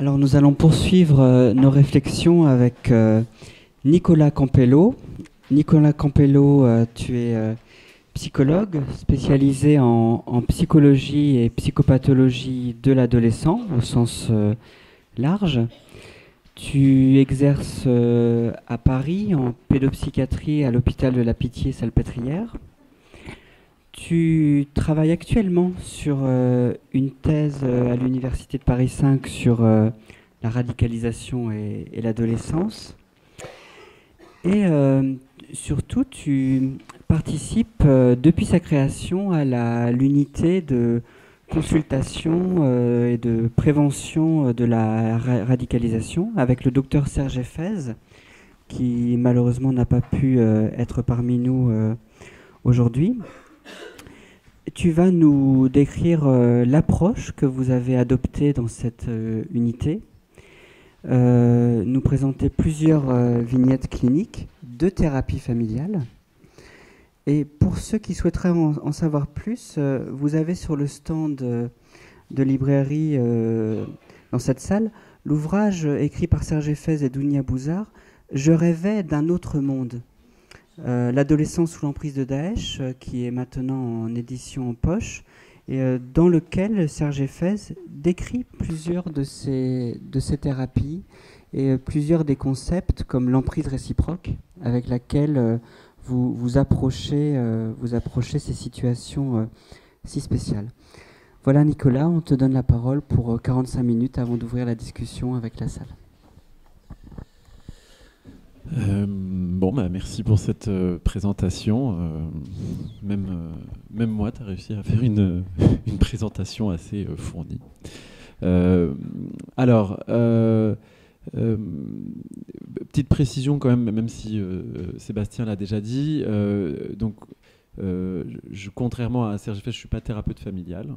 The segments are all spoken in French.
Alors nous allons poursuivre nos réflexions avec Nicolas Campello. Nicolas Campello, tu es psychologue spécialisé en psychologie et psychopathologie de l'adolescent au sens large. Tu exerces à Paris en pédopsychiatrie à l'hôpital de la Pitié-Salpêtrière. Tu travailles actuellement sur une thèse à l'Université de Paris 5 sur la radicalisation et l'adolescence. Et surtout, tu participes depuis sa création à l'unité de consultation et de prévention de la radicalisation avec le docteur Serge Effez, qui malheureusement n'a pas pu être parmi nous aujourd'hui. Tu vas nous décrire l'approche que vous avez adoptée dans cette unité, nous présenter plusieurs vignettes cliniques de thérapie familiale. Et pour ceux qui souhaiteraient en savoir plus, vous avez sur le stand de librairie dans cette salle l'ouvrage écrit par Serge Effez et Dounia Bouzard, « Je rêvais d'un autre monde ». L'adolescent sous l'emprise de Daesh, qui est maintenant en édition en poche, et dans lequel Serge Effez décrit plusieurs de ces thérapies et plusieurs des concepts comme l'emprise réciproque avec laquelle vous approchez ces situations si spéciales. Voilà Nicolas, on te donne la parole pour 45 minutes avant d'ouvrir la discussion avec la salle. Merci pour cette présentation. Même moi, tu as réussi à faire une présentation assez fournie. Petite précision quand même si Sébastien l'a déjà dit. Contrairement à Serge Effez, je ne suis pas thérapeute familial,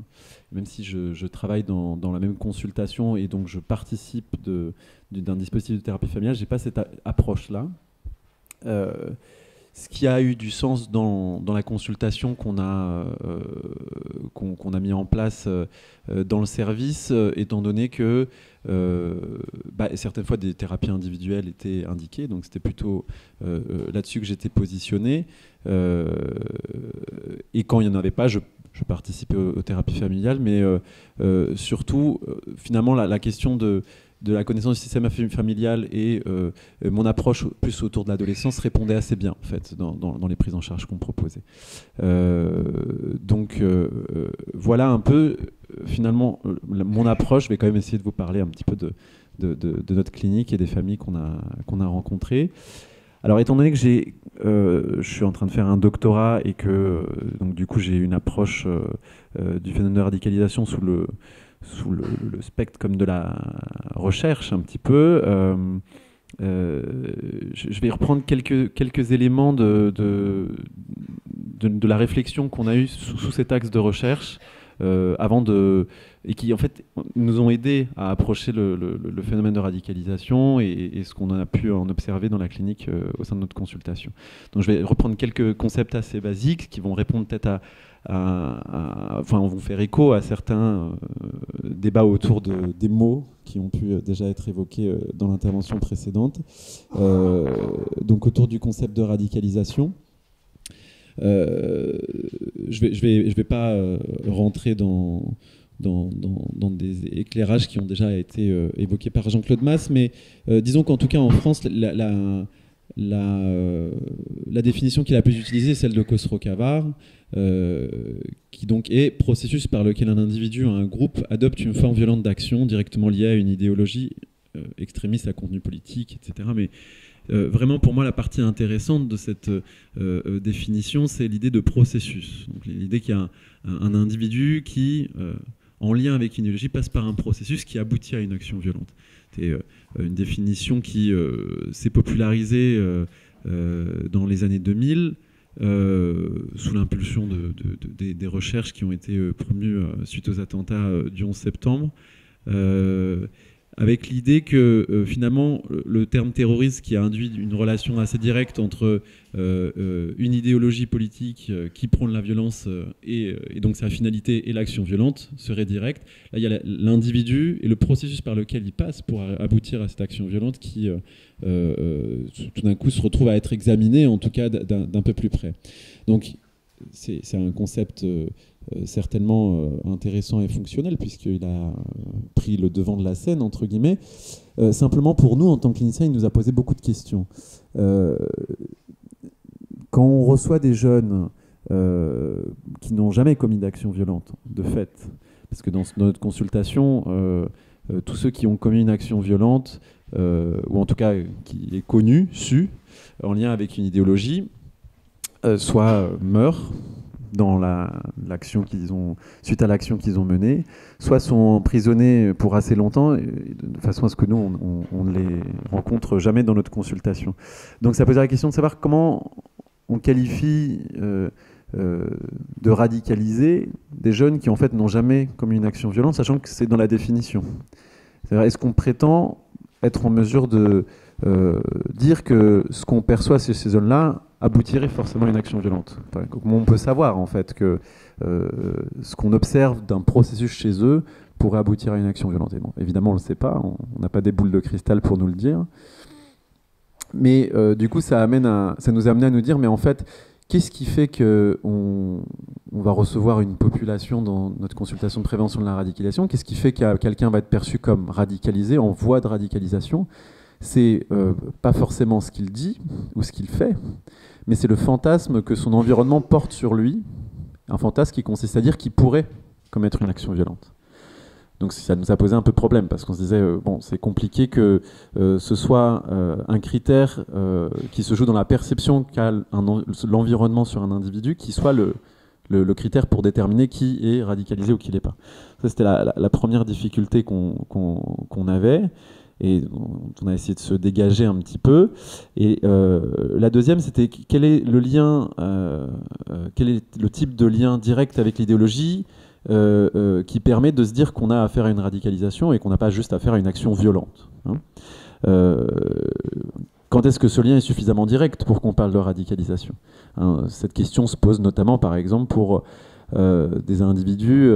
même si je travaille dans la même consultation et donc je participe d'un dispositif de thérapie familiale. Je n'ai pas cette approche-là. Ce qui a eu du sens dans la consultation qu'on a mis en place dans le service, étant donné que certaines fois des thérapies individuelles étaient indiquées, donc c'était plutôt là-dessus que j'étais positionné. Et quand il n'y en avait pas, je participais aux thérapies familiales, mais surtout, finalement, la question de la connaissance du système familial et mon approche plus autour de l'adolescence répondait assez bien, en fait, dans les prises en charge qu'on proposait. Voilà un peu, finalement, mon approche. Je vais quand même essayer de vous parler un petit peu de notre clinique et des familles qu'on a rencontrées. Alors, étant donné que je suis en train de faire un doctorat et que donc du coup j'ai une approche du phénomène de radicalisation sous le spectre comme de la recherche un petit peu, je vais reprendre quelques éléments de la réflexion qu'on a eue sous cet axe de recherche et qui en fait nous ont aidés à approcher le phénomène de radicalisation et ce qu'on a pu en observer dans la clinique au sein de notre consultation. Donc je vais reprendre quelques concepts assez basiques qui vont répondre peut-être vont faire écho à certains débats autour des mots qui ont pu déjà être évoqués dans l'intervention précédente. Donc autour du concept de radicalisation. Je vais pas rentrer dans des éclairages qui ont déjà été évoqués par Jean-Claude Mas, mais disons qu'en tout cas en France, la définition qui est la plus utilisée est celle de Khosrow-Khavar, qui donc est processus par lequel un individu ou un groupe adopte une forme violente d'action directement liée à une idéologie extrémiste à contenu politique, etc. Mais vraiment, pour moi, la partie intéressante de cette définition, c'est l'idée de processus. Donc, l'idée qu'il y a un individu qui, en lien avec une idéologie, passe par un processus qui aboutit à une action violente. C'est une définition qui s'est popularisée dans les années 2000, sous l'impulsion des recherches qui ont été promues suite aux attentats du 11 septembre. avec l'idée que finalement le terme terroriste qui a induit une relation assez directe entre une idéologie politique qui prône la violence et donc sa finalité et l'action violente serait directe. Là, il y a l'individu et le processus par lequel il passe pour aboutir à cette action violente qui tout d'un coup se retrouve à être examiné, en tout cas d'un peu plus près. Donc c'est un concept certainement intéressant et fonctionnel, puisqu'il a pris le devant de la scène, entre guillemets. Simplement, pour nous, en tant qu'INSA, il nous a posé beaucoup de questions. Quand on reçoit des jeunes qui n'ont jamais commis d'action violente, de fait, parce que dans notre consultation, tous ceux qui ont commis une action violente, ou en tout cas qui est connue, su, en lien avec une idéologie, soit meurent dans l'action qu'ils ont, suite à l'action qu'ils ont menée, soit sont emprisonnés pour assez longtemps, de façon à ce que nous, on ne les rencontre jamais dans notre consultation. Donc ça pose la question de savoir comment on qualifie de radicaliser des jeunes qui en fait n'ont jamais commis une action violente, sachant que c'est dans la définition. C'est-à-dire, est-ce qu'on prétend être en mesure de dire que ce qu'on perçoit chez ces jeunes-là aboutirait forcément à une action violente? Enfin, comment on peut savoir en fait que ce qu'on observe d'un processus chez eux pourrait aboutir à une action violente? Et bon, évidemment, on ne le sait pas, on n'a pas des boules de cristal pour nous le dire. Mais du coup, ça nous a amené à nous dire, mais en fait, qu'est-ce qui fait qu'on va recevoir une population dans notre consultation de prévention de la radicalisation? Qu'est-ce qui fait que quelqu'un va être perçu comme radicalisé, en voie de radicalisation? C'est pas forcément ce qu'il dit ou ce qu'il fait, mais c'est le fantasme que son environnement porte sur lui, un fantasme qui consiste à dire qu'il pourrait commettre une action violente. Donc ça nous a posé un peu de problème, parce qu'on se disait, bon, c'est compliqué que ce soit un critère qui se joue dans la perception qu'a l'environnement sur un individu, qui soit le critère pour déterminer qui est radicalisé ou qui ne l'est pas. Ça, c'était la première difficulté qu'on avait, et on a essayé de se dégager un petit peu. Et la deuxième, c'était quel est le lien, quel est le type de lien direct avec l'idéologie qui permet de se dire qu'on a affaire à une radicalisation et qu'on n'a pas juste affaire à une action violente. Hein. Quand est-ce que ce lien est suffisamment direct pour qu'on parle de radicalisation? Hein, cette question se pose notamment, par exemple, pour des individus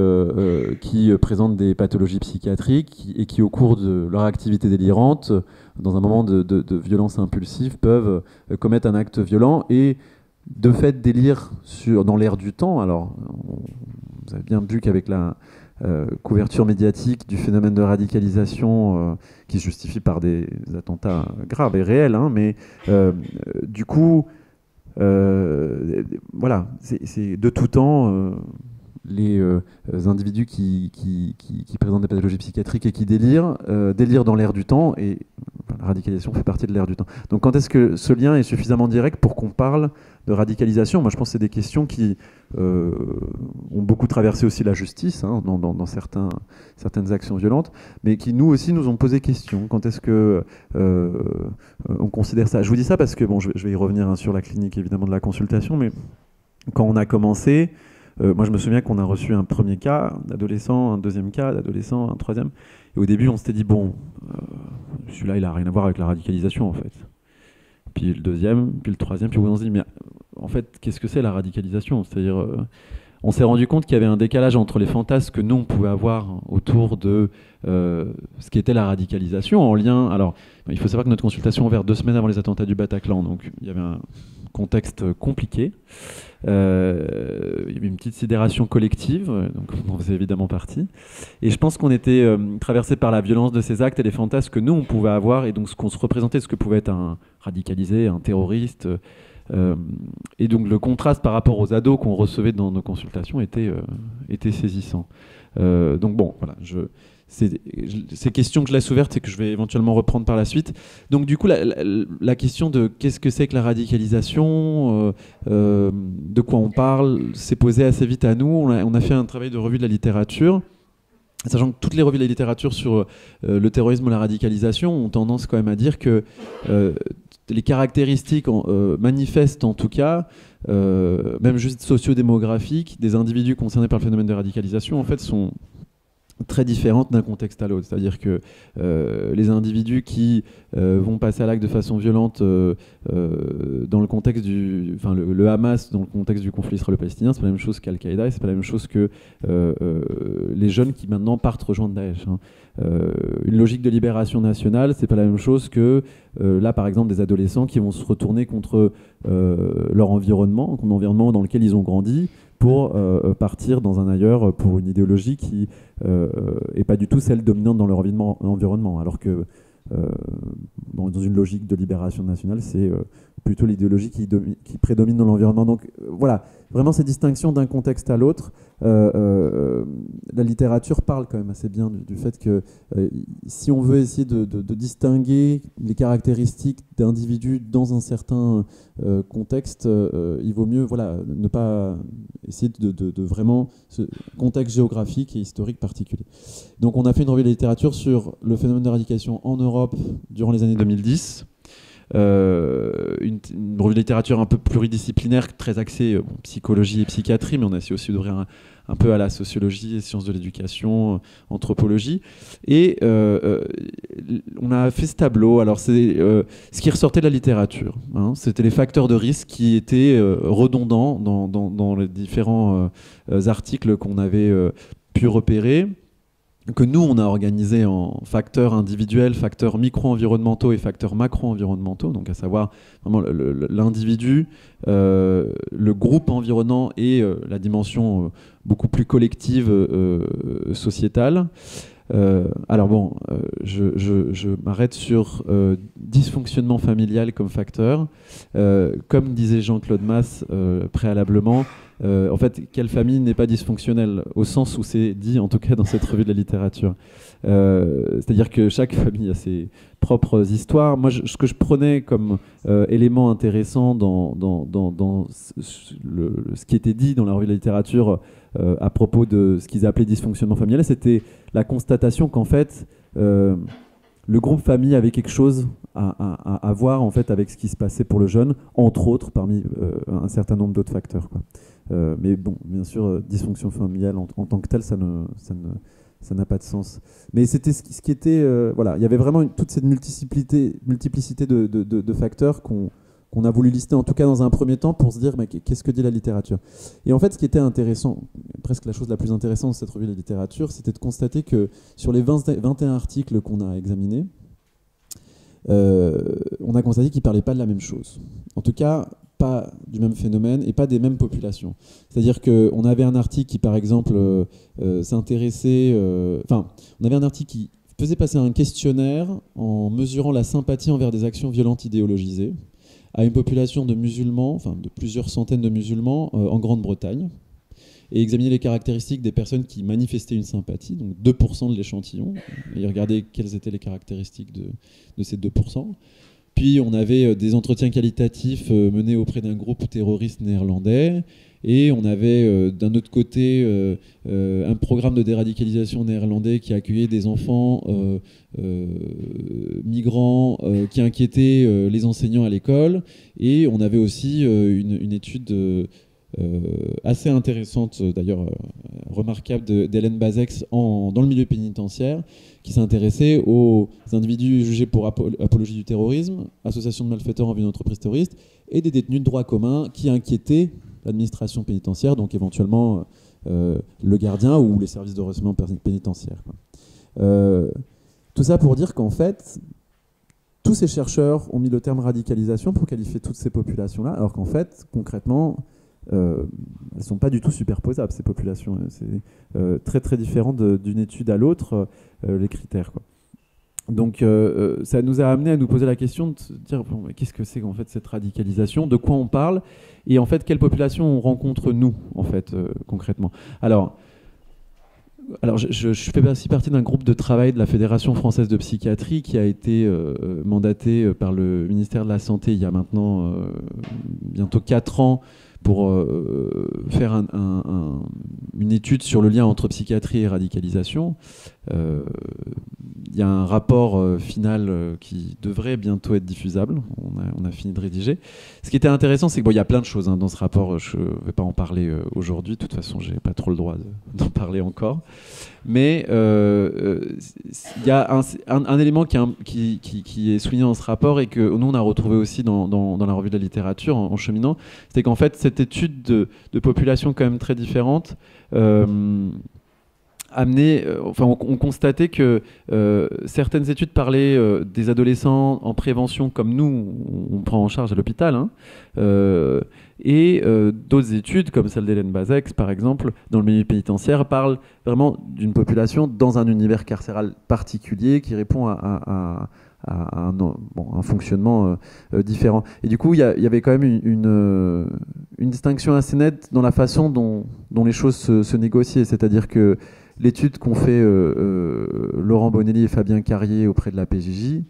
qui présentent des pathologies psychiatriques et qui, au cours de leur activité délirante, dans un moment de violence impulsive, peuvent commettre un acte violent et, de fait, délire dans l'air du temps. Alors, vous avez bien vu qu'avec la couverture médiatique du phénomène de radicalisation qui se justifie par des attentats graves et réels, hein, mais du coup, voilà, c'est de tout temps les individus qui présentent des pathologies psychiatriques et qui délirent dans l'air du temps, et la radicalisation fait partie de l'air du temps. Donc quand est-ce que ce lien est suffisamment direct pour qu'on parle de radicalisation? Moi je pense que c'est des questions qui ont beaucoup traversé aussi la justice, hein, dans certaines actions violentes, mais qui nous aussi nous ont posé question. Quand est-ce que on considère ça? Je vous dis ça parce que, bon, je vais y revenir, hein, sur la clinique évidemment de la consultation, mais quand on a commencé, moi je me souviens qu'on a reçu un premier cas d'adolescent, un deuxième cas d'adolescent, un troisième, et au début on s'était dit, bon, celui-là il a rien à voir avec la radicalisation en fait. Puis le deuxième, puis le troisième, puis on se dit, mais en fait, qu'est-ce que c'est la radicalisation? C'est-à-dire, on s'est rendu compte qu'il y avait un décalage entre les fantasmes que nous, on pouvait avoir autour de ce qu'était la radicalisation en lien... Alors, il faut savoir que notre consultation a ouvert 2 semaines avant les attentats du Bataclan, donc il y avait un contexte compliqué. Il y avait une petite sidération collective, donc on en faisait évidemment partie. Et je pense qu'on était traversé par la violence de ces actes et les fantasmes que nous, on pouvait avoir, et donc ce qu'on se représentait, ce que pouvait être un radicalisé, un terroriste... et donc le contraste par rapport aux ados qu'on recevait dans nos consultations était saisissant. Donc bon, voilà, ces questions que je laisse ouvertes et que je vais éventuellement reprendre par la suite. Donc du coup, la question de qu'est-ce que c'est que la radicalisation, de quoi on parle, s'est posée assez vite à nous. On a fait un travail de revue de la littérature, sachant que toutes les revues de la littérature sur le terrorisme ou la radicalisation ont tendance quand même à dire que les caractéristiques manifestes, en tout cas, même juste sociodémographiques, des individus concernés par le phénomène de radicalisation, en fait, sont très différentes d'un contexte à l'autre. C'est-à-dire que les individus qui vont passer à l'acte de façon violente dans le contexte le Hamas dans le contexte du conflit israélo-palestinien, c'est pas la même chose qu'Al-Qaïda et c'est pas la même chose que les jeunes qui maintenant partent rejoindre Daesh. Une logique de libération nationale, c'est pas la même chose que là, par exemple, des adolescents qui vont se retourner contre leur environnement, dans lequel ils ont grandi, pour partir dans un ailleurs pour une idéologie qui n'est pas du tout celle dominante dans leur environnement, alors que dans une logique de libération nationale, c'est plutôt l'idéologie qui prédomine dans l'environnement. Donc voilà, vraiment ces distinctions d'un contexte à l'autre. La littérature parle quand même assez bien du fait que si on veut essayer de distinguer les caractéristiques d'individus dans un certain contexte, il vaut mieux ne pas essayer de vraiment ce contexte géographique et historique particulier. Donc on a fait une revue de littérature sur le phénomène de radicalisation en Europe durant les années 2010. Une revue de littérature un peu pluridisciplinaire, très axée psychologie et psychiatrie, mais on a essayé aussi d'ouvrir un peu à la sociologie, sciences de l'éducation, anthropologie. Et on a fait ce tableau. Alors c'est ce qui ressortait de la littérature. C'était les facteurs de risque qui étaient redondants dans les différents articles qu'on avait pu repérer, que nous, on a organisé en facteurs individuels, facteurs micro-environnementaux et facteurs macro-environnementaux, donc à savoir vraiment l'individu, le groupe environnant et la dimension beaucoup plus collective, sociétale. Alors bon, je m'arrête sur dysfonctionnement familial comme facteur. Comme disait Jean-Claude Masse préalablement, en fait, quelle famille n'est pas dysfonctionnelle, au sens où c'est dit, en tout cas dans cette revue de la littérature. C'est-à-dire que chaque famille a ses propres histoires. Moi, ce que je prenais comme élément intéressant dans ce qui était dit dans la revue de la littérature à propos de ce qu'ils appelaient dysfonctionnement familial, c'était la constatation qu'en fait, le groupe famille avait quelque chose à voir en fait avec ce qui se passait pour le jeune, entre autres parmi un certain nombre d'autres facteurs, quoi. Mais bon, bien sûr, dysfonction familiale en tant que telle, ça n'a pas de sens. Mais c'était ce qui était... voilà, il y avait vraiment toute cette multiplicité de facteurs qu'on a voulu lister, en tout cas dans un premier temps, pour se dire mais qu'est-ce que dit la littérature. Et en fait, ce qui était intéressant, presque la chose la plus intéressante de cette revue de la littérature, c'était de constater que sur les 21 articles qu'on a examinés, on a constaté qu'ils ne parlaient pas de la même chose. En tout cas, pas du même phénomène et pas des mêmes populations. C'est-à-dire qu'on avait un article qui, par exemple, s'intéressait... on avait un article qui faisait passer un questionnaire en mesurant la sympathie envers des actions violentes idéologisées à une population de musulmans, de plusieurs centaines de musulmans en Grande-Bretagne, et examiner les caractéristiques des personnes qui manifestaient une sympathie, donc 2% de l'échantillon, et regarder quelles étaient les caractéristiques de ces 2%. Puis on avait des entretiens qualitatifs menés auprès d'un groupe terroriste néerlandais, et on avait d'un autre côté un programme de déradicalisation néerlandais qui accueillait des enfants migrants qui inquiétaient les enseignants à l'école, et on avait aussi une étude assez intéressante, d'ailleurs remarquable, d'Hélène Bazex dans le milieu pénitentiaire, qui s'intéressait aux individus jugés pour apologie du terrorisme, association de malfaiteurs en vue d'une entreprise terroriste, et des détenus de droit commun qui inquiétaient l'administration pénitentiaire, donc éventuellement le gardien ou les services de renseignement pénitentiaire, quoi. Tout ça pour dire qu'en fait, tous ces chercheurs ont mis le terme radicalisation pour qualifier toutes ces populations-là, alors qu'en fait, concrètement, elles ne sont pas du tout superposables, ces populations. C'est très très différent d'une étude à l'autre, les critères, quoi. Donc ça nous a amené à nous poser la question de se dire bon, qu'est-ce que c'est en fait cette radicalisation, de quoi on parle, et en fait quelle population on rencontre nous en fait concrètement. Alors je fais aussi partie d'un groupe de travail de la Fédération française de psychiatrie qui a été mandaté par le ministère de la Santé il y a maintenant bientôt 4 ans pour faire une étude sur le lien entre psychiatrie et radicalisation. Il y a un rapport final qui devrait bientôt être diffusable. On a fini de rédiger. Ce qui était intéressant, c'est qu'il y a plein de choses dans ce rapport. Je ne vais pas en parler aujourd'hui. De toute façon, je n'ai pas trop le droit d'en parler encore. Mais il y a un élément qui est souligné dans ce rapport et que nous, on a retrouvé aussi dans la revue de la littérature en cheminant. C'est qu'en fait, cette étude de populations quand même très différentes on constatait que certaines études parlaient des adolescents en prévention comme nous, on prend en charge à l'hôpital, et d'autres études, comme celle d'Hélène Bazex, par exemple, dans le milieu pénitentiaire, parlent vraiment d'une population dans un univers carcéral particulier qui répond à un fonctionnement différent. Et du coup, il y avait quand même une distinction assez nette dans la façon dont les choses se négociaient, c'est-à-dire que l'étude qu'ont fait Laurent Bonelli et Fabien Carrier auprès de la PJJ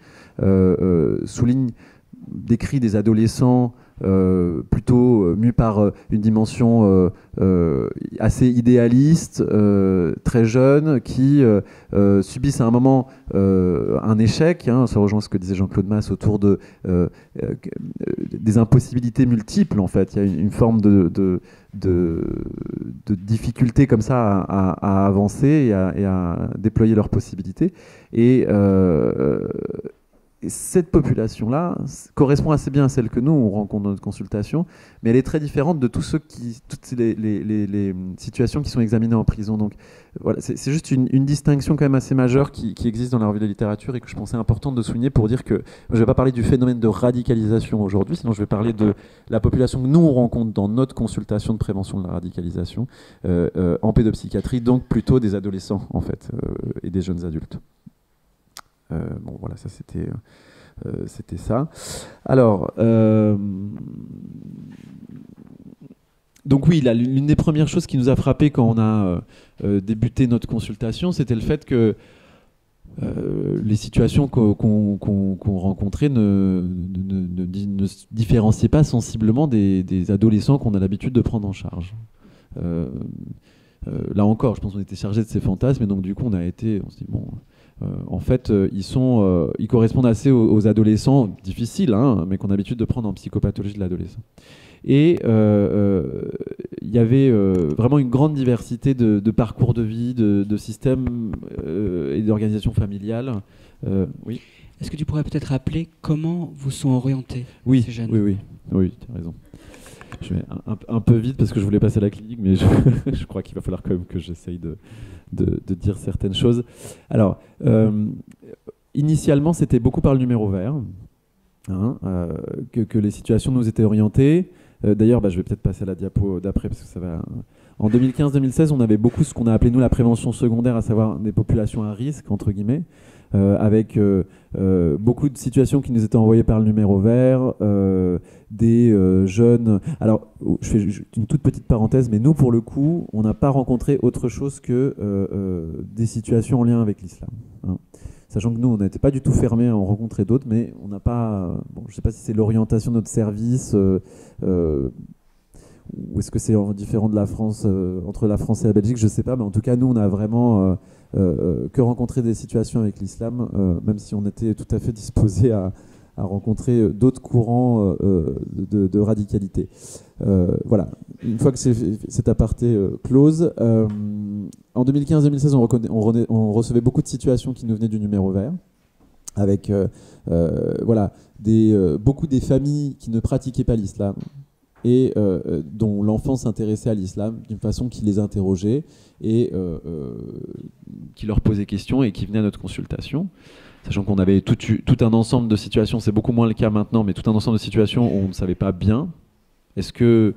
décrit des adolescents plutôt mus par une dimension assez idéaliste, très jeunes, qui subissent à un moment un échec. Ça rejoint ce que disait Jean-Claude Masse autour des impossibilités multiples, en fait. Il y a une forme de difficulté comme ça à avancer et à déployer leurs possibilités. Et cette population-là correspond assez bien à celle que nous, on rencontre dans notre consultation, mais elle est très différente de toutes les situations qui sont examinées en prison. Donc voilà, c'est juste une distinction quand même assez majeure qui existe dans la revue de la littérature et que je pensais importante de souligner pour dire que je ne vais pas parler du phénomène de radicalisation aujourd'hui, sinon je vais parler de la population que nous, on rencontre dans notre consultation de prévention de la radicalisation en pédopsychiatrie, donc plutôt des adolescents en fait, et des jeunes adultes. Bon voilà, ça c'était ça. Alors donc oui, l'une des premières choses qui nous a frappé quand on a débuté notre consultation, c'était le fait que les situations qu'on rencontrait ne se différenciaient pas sensiblement des adolescents qu'on a l'habitude de prendre en charge. Là encore, je pense qu'on était chargé de ces fantasmes, et donc du coup on s'est dit bon. En fait, ils correspondent assez aux adolescents difficiles, mais qu'on a l'habitude de prendre en psychopathologie de l'adolescent. Et il y avait vraiment une grande diversité de parcours de vie, de systèmes et d'organisations familiales. Oui. Est-ce que tu pourrais peut-être rappeler comment vous sont orientés ces jeunes ? Oui, tu as raison. Je vais un peu vite parce que je voulais passer à la clinique, mais je crois qu'il va falloir quand même que j'essaye de dire certaines choses. Alors, initialement, c'était beaucoup par le numéro vert que les situations nous étaient orientées. D'ailleurs, je vais peut-être passer à la diapo d'après parce que ça va. En 2015-2016, on avait beaucoup ce qu'on a appelé nous la prévention secondaire, à savoir des populations à risque entre guillemets. Avec beaucoup de situations qui nous étaient envoyées par le numéro vert, des jeunes... Alors, je fais une toute petite parenthèse, mais nous, pour le coup, on n'a pas rencontré autre chose que des situations en lien avec l'islam. Sachant que nous, on n'était pas du tout fermés à en rencontrer d'autres, mais on n'a pas... je ne sais pas si c'est l'orientation de notre service... ou est-ce que c'est différent de la France, entre la France et la Belgique, je ne sais pas, mais en tout cas, nous, on a vraiment que rencontré des situations avec l'islam, même si on était tout à fait disposé à rencontrer d'autres courants de radicalité. Voilà, une fois que cet aparté close, en 2015-2016, on recevait beaucoup de situations qui nous venaient du numéro vert, avec beaucoup des familles qui ne pratiquaient pas l'islam, et dont l'enfant s'intéressait à l'islam d'une façon qui les interrogeait et qui leur posait questions et qui venaient à notre consultation. Sachant qu'on avait tout un ensemble de situations, c'est beaucoup moins le cas maintenant, mais tout un ensemble de situations où on ne savait pas bien. Est-ce que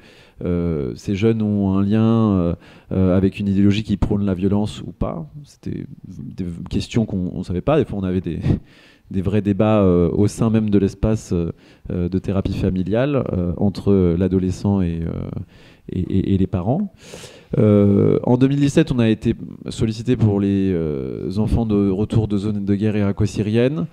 ces jeunes ont un lien avec une idéologie qui prône la violence ou pas ? C'était des questions qu'on ne savait pas. Des fois, on avait des vrais débats au sein même de l'espace de thérapie familiale entre l'adolescent et les parents. En 2017, on a été sollicité pour les enfants de retour de zone de guerre irako-syrienne.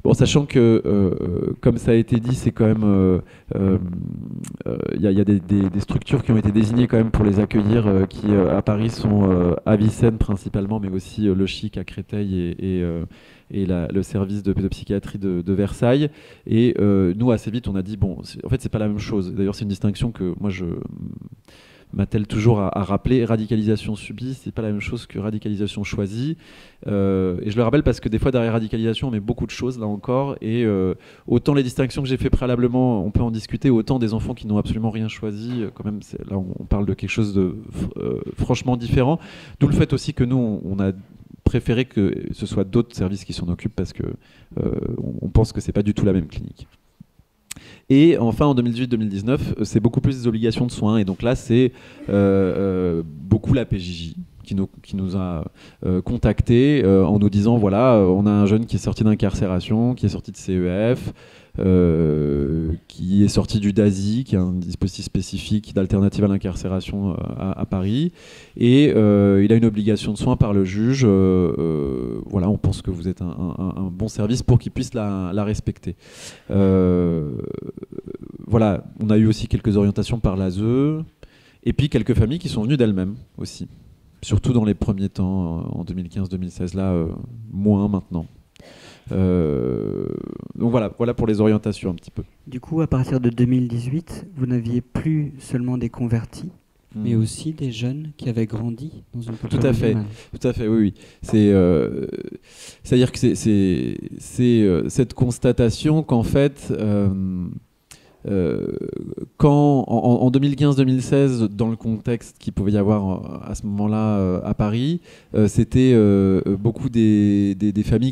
Bon, sachant que, comme ça a été dit, c'est quand même, il y a des structures qui ont été désignées quand même pour les accueillir, qui à Paris sont Avicenne principalement, mais aussi le Chic à Créteil et le service de pédopsychiatrie de Versailles. Et nous, assez vite, on a dit, bon, en fait, c'est pas la même chose. D'ailleurs, c'est une distinction que moi, je m'attelle toujours à rappeler. Radicalisation subie, c'est pas la même chose que radicalisation choisie. Et je le rappelle parce que des fois, derrière radicalisation, on met beaucoup de choses, là encore. Et autant les distinctions que j'ai fait préalablement, on peut en discuter, autant des enfants qui n'ont absolument rien choisi, quand même, là, on parle de quelque chose de franchement différent. D'où le fait aussi que nous, on a préféré que ce soit d'autres services qui s'en occupent parce que on pense que c'est pas du tout la même clinique. Et enfin, en 2018-2019, c'est beaucoup plus des obligations de soins. Et donc là, c'est beaucoup la PJJ qui nous a contactés en nous disant, voilà, on a un jeune qui est sorti d'incarcération, qui est sorti de CEF, qui est sorti du DASI, qui est un dispositif spécifique d'alternative à l'incarcération à Paris, et il a une obligation de soins par le juge. Voilà, on pense que vous êtes un bon service pour qu'il puisse la respecter. Voilà, on a eu aussi quelques orientations par l'ASE, et puis quelques familles qui sont venues d'elles-mêmes aussi. Surtout dans les premiers temps, en 2015-2016, là, moins maintenant. Donc voilà pour les orientations un petit peu. Du coup, à partir de 2018, vous n'aviez plus seulement des convertis, mais aussi des jeunes qui avaient grandi dans une culture musulmane. Tout à fait, oui. C'est-à-dire que c'est cette constatation qu'en fait, quand en 2015-2016, dans le contexte qu'il pouvait y avoir à ce moment-là à Paris, c'était beaucoup des familles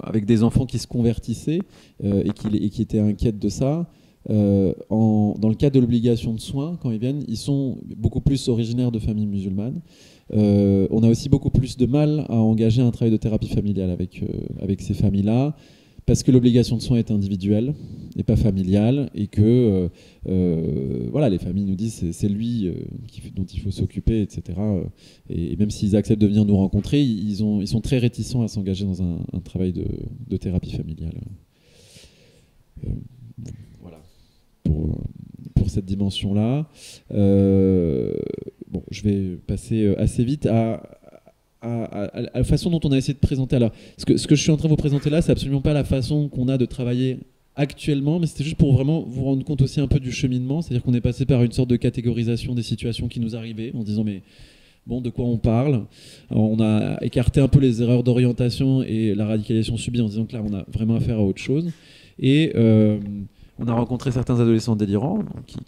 avec des enfants qui se convertissaient et qui étaient inquiètes de ça. Dans le cadre de l'obligation de soins, quand ils viennent, ils sont beaucoup plus originaires de familles musulmanes. On a aussi beaucoup plus de mal à engager un travail de thérapie familiale avec ces familles-là, parce que l'obligation de soins est individuelle et pas familiale, et que voilà, les familles nous disent c'est lui dont il faut s'occuper, etc. Et même s'ils acceptent de venir nous rencontrer, ils sont très réticents à s'engager dans un travail de thérapie familiale. Voilà pour cette dimension-là. Bon, je vais passer assez vite à la façon dont on a essayé de présenter. Alors, ce que je suis en train de vous présenter là, c'est absolument pas la façon qu'on a de travailler actuellement, mais c'était juste pour vraiment vous rendre compte aussi un peu du cheminement. C'est-à-dire qu'on est passé par une sorte de catégorisation des situations qui nous arrivaient, en disant mais bon, de quoi on parle. Alors, on a écarté un peu les erreurs d'orientation et la radicalisation subie en disant que là, on a vraiment affaire à autre chose. Et on a rencontré certains adolescents délirants qui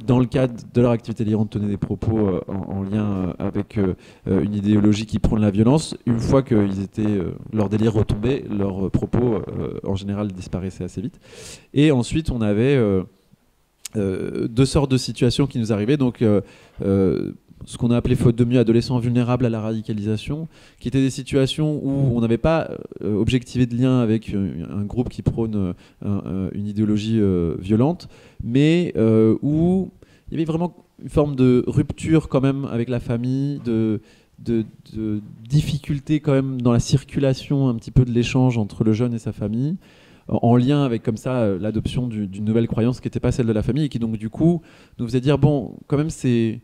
dans le cadre de leur activité délirante, tenaient des propos en lien avec une idéologie qui prône la violence. Une fois que leur délire retombait, leurs propos en général disparaissaient assez vite. Et ensuite, on avait deux sortes de situations qui nous arrivaient. Donc, ce qu'on a appelé faute de mieux adolescents vulnérables à la radicalisation, qui étaient des situations où on n'avait pas objectivé de lien avec un groupe qui prône une idéologie violente, mais où il y avait vraiment une forme de rupture quand même avec la famille, de difficulté quand même dans la circulation un petit peu de l'échange entre le jeune et sa famille, en lien avec comme ça l'adoption d'une nouvelle croyance qui n'était pas celle de la famille, et qui donc du coup nous faisait dire bon, quand même c'est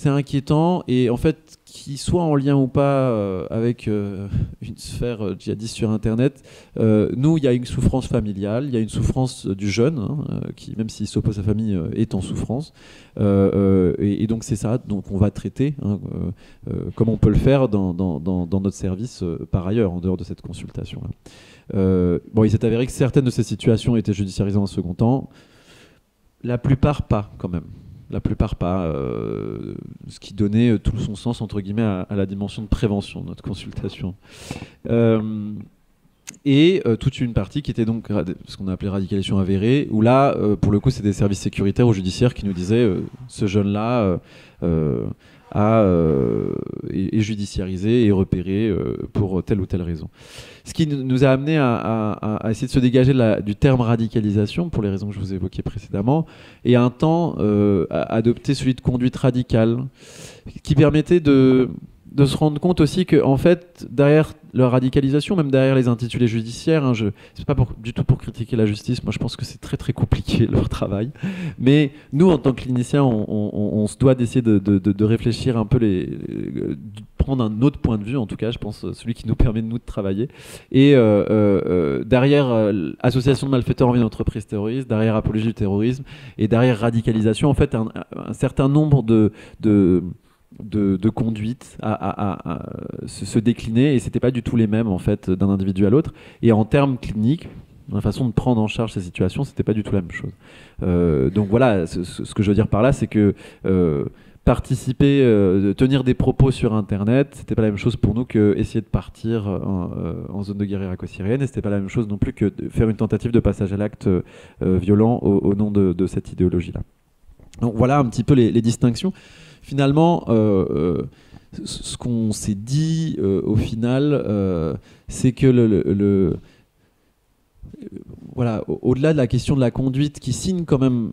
inquiétant, et en fait qu'il soit en lien ou pas avec une sphère djihadiste sur internet, nous il y a une souffrance familiale, il y a une souffrance du jeune qui même s'il s'oppose à sa famille est en souffrance, et donc c'est ça donc on va traiter comme on peut le faire dans notre service par ailleurs en dehors de cette consultation là. Bon, il s'est avéré que certaines de ces situations étaient judiciarisées en second temps, la plupart pas quand même. La plupart pas, ce qui donnait tout son sens entre guillemets à la dimension de prévention de notre consultation. Et toute une partie qui était donc ce qu'on a appelé radicalisation avérée, où là, pour le coup, c'est des services sécuritaires ou judiciaires qui nous disaient ce jeune-là est judiciarisé et repéré pour telle ou telle raison. Ce qui nous a amené à essayer de se dégager du terme radicalisation, pour les raisons que je vous évoquais précédemment, et à un temps à adopter celui de conduite radicale, qui permettait de de se rendre compte aussi que, en fait, derrière leur radicalisation, même derrière les intitulés judiciaires, hein, c'est pas du tout pour critiquer la justice, moi je pense que c'est très très compliqué leur travail, mais nous en tant que cliniciens, on se doit d'essayer de réfléchir un peu, de prendre un autre point de vue, en tout cas, je pense, celui qui nous permet de nous de travailler, et derrière association de malfaiteurs en vue d'entreprise terroriste, derrière apologie du terrorisme, et derrière radicalisation, en fait, un certain nombre de conduite à se décliner, et c'était pas du tout les mêmes en fait d'un individu à l'autre, et en termes cliniques, la façon de prendre en charge ces situations, c'était pas du tout la même chose. Donc voilà, ce que je veux dire par là, c'est que participer, tenir des propos sur Internet, c'était pas la même chose pour nous que essayer de partir en zone de guerre irako-syrienne, et c'était pas la même chose non plus que de faire une tentative de passage à l'acte violent au nom de cette idéologie-là. Donc voilà un petit peu les distinctions. Finalement, ce qu'on s'est dit au final, c'est que voilà, au-delà de la question de la conduite qui signe quand même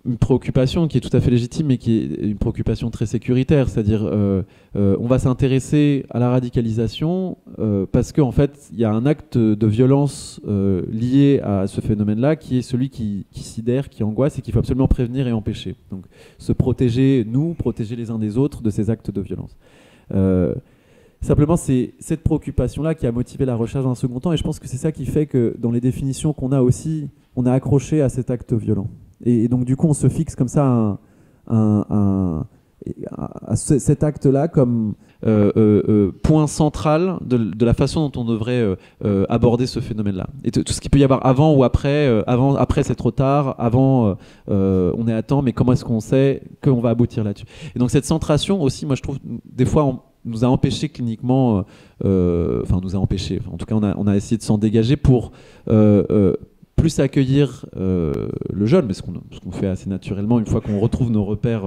une préoccupation qui est tout à fait légitime et qui est une préoccupation très sécuritaire, c'est-à-dire on va s'intéresser à la radicalisation parce qu'en fait il y a un acte de violence lié à ce phénomène-là qui est celui qui sidère, qui angoisse et qu'il faut absolument prévenir et empêcher. Donc se protéger, protéger les uns des autres de ces actes de violence. Simplement, c'est cette préoccupation-là qui a motivé la recherche dans un second temps, et je pense que c'est ça qui fait que dans les définitions qu'on a aussi, on a accroché à cet acte violent. Et donc du coup, on se fixe comme ça cet acte-là comme point central de la façon dont on devrait aborder ce phénomène-là. Et tout ce qu'il peut y avoir avant ou après, après c'est trop tard, avant on est à temps, mais comment est-ce qu'on sait qu'on va aboutir là-dessus? Et donc cette centration aussi, moi je trouve, des fois, nous a empêché cliniquement, nous a empêché, en tout cas on a essayé de s'en dégager pour plus accueillir le jeune, mais ce qu'on fait assez naturellement une fois qu'on retrouve nos repères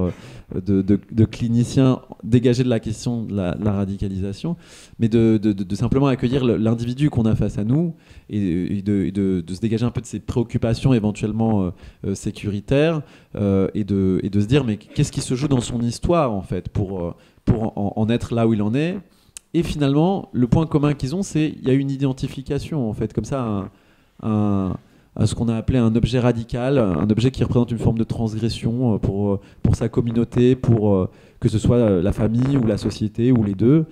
de cliniciens dégagés de la question de la radicalisation, mais de simplement accueillir l'individu qu'on a face à nous et de se dégager un peu de ses préoccupations éventuellement sécuritaires et de se dire mais qu'est-ce qui se joue dans son histoire en fait pour en être là où il en est. Et finalement, le point commun qu'ils ont, c'est qu'il y a une identification, en fait, comme ça, à ce qu'on a appelé un objet radical, un objet qui représente une forme de transgression pour sa communauté, pour que ce soit la famille ou la société ou les deux,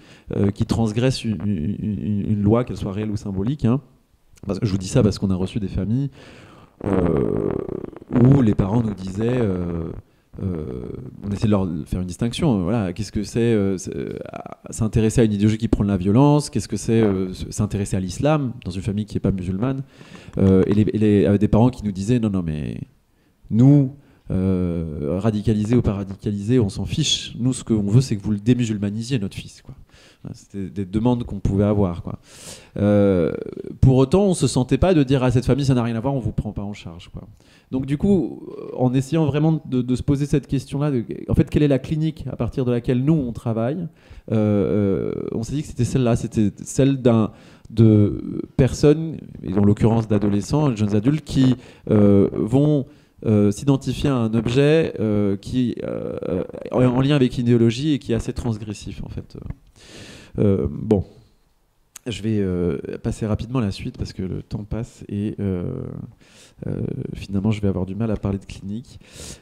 qui transgresse une loi, qu'elle soit réelle ou symbolique. Hein. Je vous dis ça parce qu'on a reçu des familles où les parents nous disaient... on essaie de leur faire une distinction. Voilà, qu'est-ce que c'est s'intéresser à une idéologie qui prône la violence? Qu'est-ce que c'est s'intéresser à l'islam dans une famille qui n'est pas musulmane? Et des parents qui nous disaient non, mais nous, radicalisés ou pas radicalisés, on s'en fiche. Nous, ce qu'on veut, c'est que vous le démusulmanisiez, notre fils. Quoi. C'était des demandes qu'on pouvait avoir. Quoi. Pour autant, on ne se sentait pas de dire à cette famille, ça n'a rien à voir, on ne vous prend pas en charge. Quoi. Donc du coup, en essayant vraiment de se poser cette question-là, en fait, quelle est la clinique à partir de laquelle nous, on travaille, on s'est dit que c'était celle-là, c'était celle de personnes, et en l'occurrence d'adolescents, de jeunes adultes, qui vont s'identifier à un objet qui en lien avec une idéologie et qui est assez transgressif, en fait. Bon, je vais passer rapidement à la suite parce que le temps passe et finalement je vais avoir du mal à parler de clinique.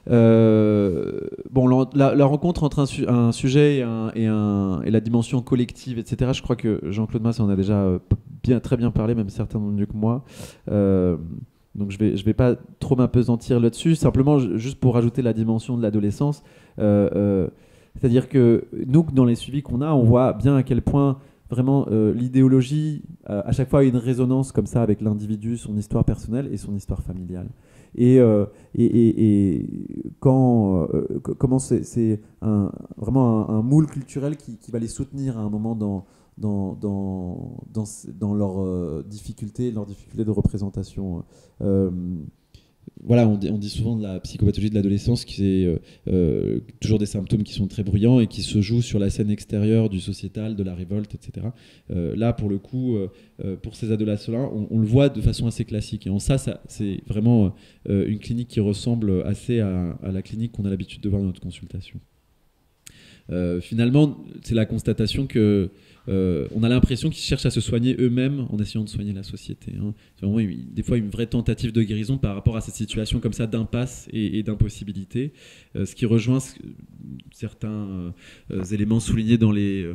Bon, la rencontre entre un sujet et la dimension collective, etc. Je crois que Jean-Claude Mas en a déjà très bien parlé, même certainement mieux que moi. Donc je vais pas trop m'appesantir là-dessus. Simplement, juste pour rajouter la dimension de l'adolescence. C'est-à-dire que nous, dans les suivis qu'on a, on voit bien à quel point vraiment l'idéologie, à chaque fois, a une résonance comme ça avec l'individu, son histoire personnelle et son histoire familiale. Et comment c'est vraiment un moule culturel qui va les soutenir à un moment dans leurs difficultés de représentation. Voilà, on dit souvent de la psychopathologie de l'adolescence qui est toujours des symptômes qui sont très bruyants et qui se jouent sur la scène extérieure du sociétal, de la révolte, etc. Là, pour le coup, pour ces adolescents-là, on le voit de façon assez classique. Et en ça c'est vraiment une clinique qui ressemble assez à la clinique qu'on a l'habitude de voir dans notre consultation. Finalement, c'est la constatation que on a l'impression qu'ils cherchent à se soigner eux-mêmes en essayant de soigner la société. Hein. C'est vraiment des fois une vraie tentative de guérison par rapport à cette situation comme ça d'impasse et d'impossibilité, ce qui rejoint certains éléments soulignés dans les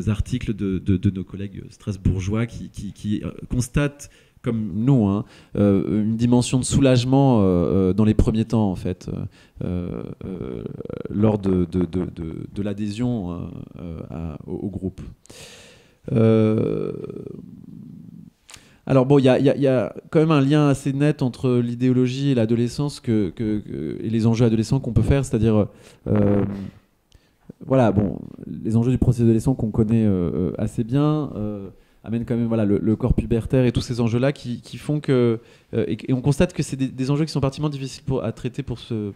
articles de nos collègues strasbourgeois qui constatent comme nous, hein, une dimension de soulagement dans les premiers temps, en fait, lors de l'adhésion au groupe. Alors bon, il y a quand même un lien assez net entre l'idéologie et l'adolescence et les enjeux adolescents qu'on peut faire, c'est-à-dire voilà, bon, les enjeux du processus adolescent qu'on connaît assez bien amènent quand même voilà, le corps pubertaire et tous ces enjeux-là qui font que... et on constate que c'est des enjeux qui sont particulièrement difficiles à traiter pour ces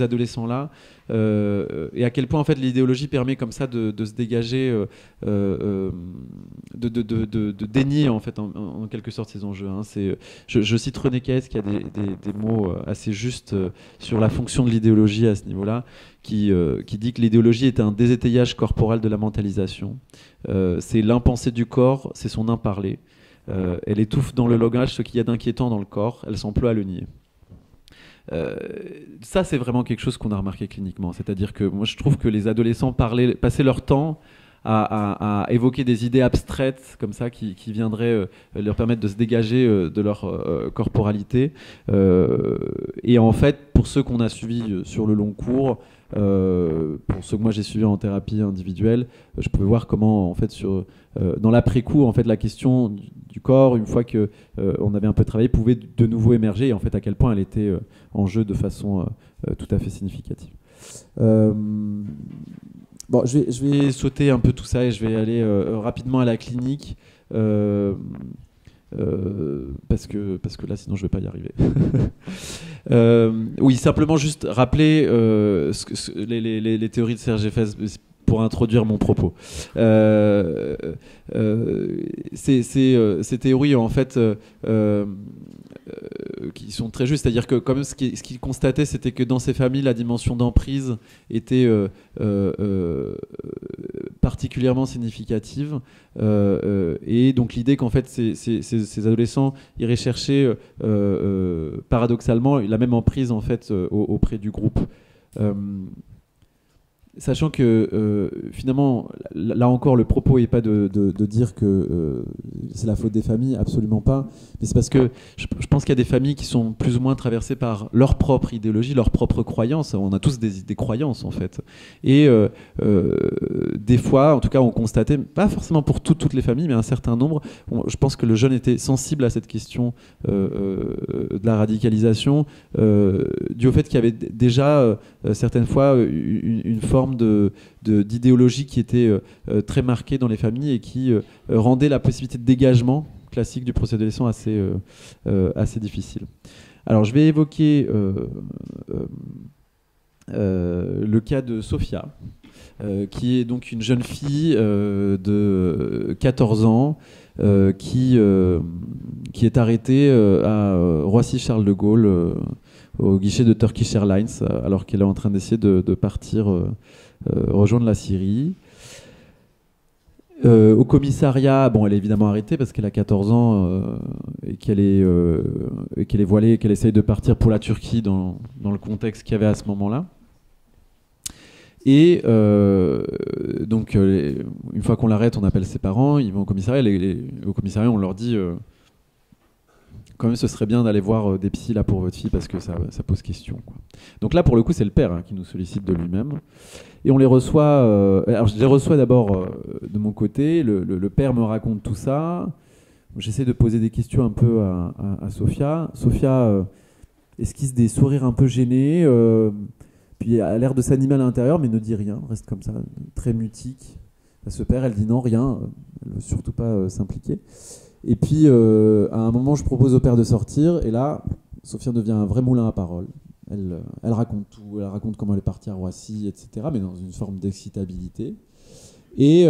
adolescents-là, et à quel point en fait, l'idéologie permet comme ça de se dégager, de dénier en, fait, en quelque sorte ces enjeux. Hein. Je cite René Caes qui a des mots assez justes sur la fonction de l'idéologie à ce niveau-là, qui dit que l'idéologie est un désétayage corporel de la mentalisation. C'est l'impensé du corps, c'est son imparlé. Elle étouffe dans le langage ce qu'il y a d'inquiétant dans le corps, elle s'emploie à le nier. Ça, c'est vraiment quelque chose qu'on a remarqué cliniquement. C'est-à-dire que moi, je trouve que les adolescents passaient leur temps à évoquer des idées abstraites comme ça qui viendraient leur permettre de se dégager de leur corporalité. Et en fait, pour ceux qu'on a suivis sur le long cours, pour ceux que moi j'ai suivis en thérapie individuelle, je pouvais voir comment, en fait, dans l'après-coup, en fait, la question du corps, une fois que on avait un peu travaillé, pouvait de nouveau émerger, et en fait, à quel point elle était en jeu de façon tout à fait significative. Bon, je vais sauter un peu tout ça et je vais aller rapidement à la clinique. Parce que là sinon je vais pas y arriver. Oui, simplement juste rappeler les théories de Serge Effès pour introduire mon propos. Ces théories en fait qui sont très justes, c'est-à-dire que quand même ce qu'il constatait, c'était que dans ces familles la dimension d'emprise était particulièrement significative, et donc l'idée qu'en fait ces adolescents iraient chercher paradoxalement la même emprise en fait auprès du groupe. Sachant que finalement, là encore, le propos n'est pas de dire que c'est la faute des familles, absolument pas. Mais c'est parce que je pense qu'il y a des familles qui sont plus ou moins traversées par leur propre idéologie, leur propre croyance. On a tous des croyances en fait. Et des fois, en tout cas, on constatait, pas forcément pour toutes les familles, mais un certain nombre, je pense que le jeune était sensible à cette question de la radicalisation, dû au fait qu'il y avait déjà certaines fois une forme d'idéologie qui était très marquée dans les familles et qui rendait la possibilité de dégagement classique du processus adolescent assez difficile. Alors je vais évoquer le cas de Sophia, qui est donc une jeune fille de 14 ans qui est arrêtée à Roissy-Charles de Gaulle au guichet de Turkish Airlines alors qu'elle est en train d'essayer de partir rejoindre la Syrie. Au commissariat, bon, elle est évidemment arrêtée parce qu'elle a 14 ans et qu'elle est voilée et qu'elle essaye de partir pour la Turquie dans le contexte qu'il y avait à ce moment-là. Et donc, une fois qu'on l'arrête, on appelle ses parents, ils vont au commissariat. Au commissariat, on leur dit quand même, ce serait bien d'aller voir des psys là pour votre fille parce que ça pose question, quoi. Donc là, pour le coup, c'est le père qui nous sollicite de lui-même. Et on les reçoit. Alors, je les reçois d'abord de mon côté. Le père me raconte tout ça. J'essaie de poser des questions un peu à Sophia. Sophia esquisse des sourires un peu gênés. Puis elle a l'air de s'animer à l'intérieur, mais ne dit rien, reste comme ça, très mutique. Elle se perd, elle dit non, rien, elle ne veut surtout pas s'impliquer. Et puis, à un moment, je propose au père de sortir, et là, Sophia devient un vrai moulin à parole. Elle raconte tout, elle raconte comment elle est partie à Roissy, etc., mais dans une forme d'excitabilité. Et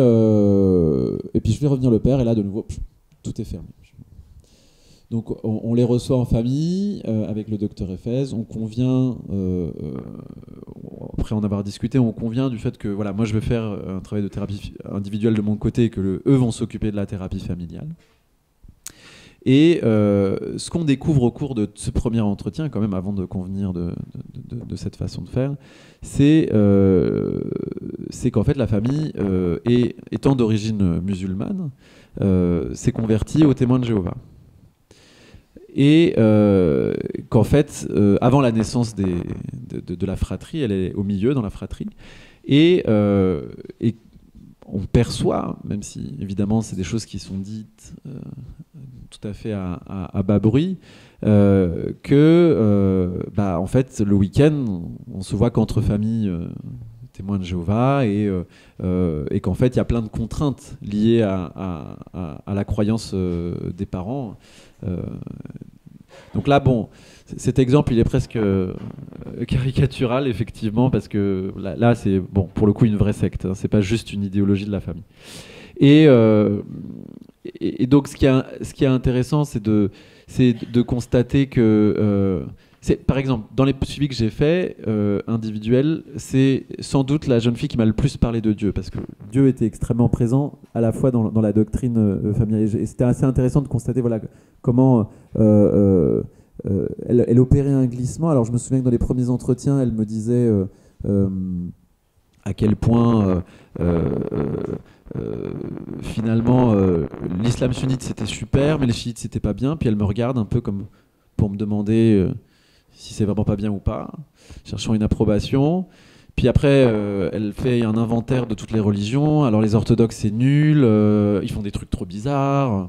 puis, je fais revenir le père, et là, de nouveau, tout est fermé. Donc on les reçoit en famille avec le docteur Efez, on convient, après en avoir discuté, on convient du fait que voilà, moi je vais faire un travail de thérapie individuelle de mon côté et que eux vont s'occuper de la thérapie familiale. Et ce qu'on découvre au cours de ce premier entretien, quand même avant de convenir de cette façon de faire, c'est qu'en fait la famille, étant d'origine musulmane, s'est convertie aux témoins de Jéhovah. Et qu'en fait, avant la naissance de la fratrie, elle est au milieu dans la fratrie, et on perçoit, même si évidemment c'est des choses qui sont dites tout à fait à bas bruit, que en fait le week-end on se voit qu'entre familles témoins de Jéhovah et qu'en fait il y a plein de contraintes liées à la croyance des parents. Donc là, bon, cet exemple, il est presque caricatural, effectivement, parce que là c'est, bon, pour le coup, une vraie secte. Hein, c'est pas juste une idéologie de la famille. Et donc, ce qui est intéressant, c'est de constater que, par exemple, dans les suivis que j'ai faits, individuels, c'est sans doute la jeune fille qui m'a le plus parlé de Dieu, parce que Dieu était extrêmement présent à la fois dans la doctrine familiale. Et c'était assez intéressant de constater voilà, comment elle opérait un glissement. Alors, je me souviens que dans les premiers entretiens, elle me disait à quel point finalement l'islam sunnite c'était super, mais les chiites c'était pas bien. Puis elle me regarde un peu comme pour me demander si c'est vraiment pas bien ou pas, cherchant une approbation. Puis après, elle fait un inventaire de toutes les religions. Alors les orthodoxes c'est nul, ils font des trucs trop bizarres.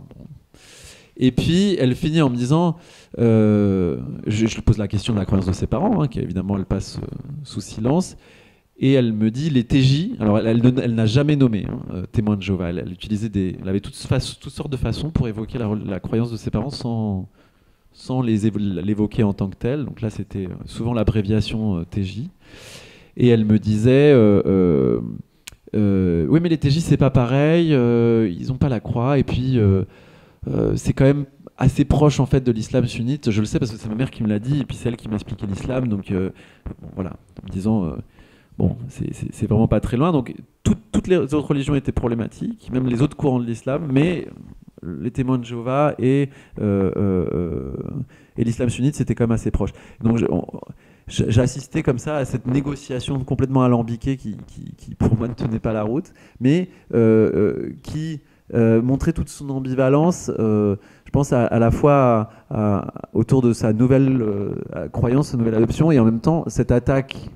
Et puis elle finit en me disant, je lui pose la question de la croyance de ses parents, hein, qui évidemment elle passe sous silence. Et elle me dit les TJ, alors elle n'a jamais nommé témoin de Jéhovah, elle avait toutes sortes de façons pour évoquer la croyance de ses parents sans l'évoquer en tant que telle. Donc là c'était souvent l'abréviation TJ. Et elle me disait oui mais les TJ c'est pas pareil, ils ont pas la croix, et puis c'est quand même assez proche en fait de l'islam sunnite. Je le sais parce que c'est ma mère qui me l'a dit, et puis c'est elle qui m'a expliqué l'islam, donc bon, voilà, en me disant bon, c'est vraiment pas très loin. Donc toutes les autres religions étaient problématiques, même les autres courants de l'islam, mais les témoins de Jéhovah et l'islam sunnite, c'était quand même assez proche. Donc j'ai assisté comme ça à cette négociation complètement alambiquée qui pour moi ne tenait pas la route, mais qui montrait toute son ambivalence, je pense à la fois autour de sa nouvelle croyance, sa nouvelle adoption, et en même temps cette attaque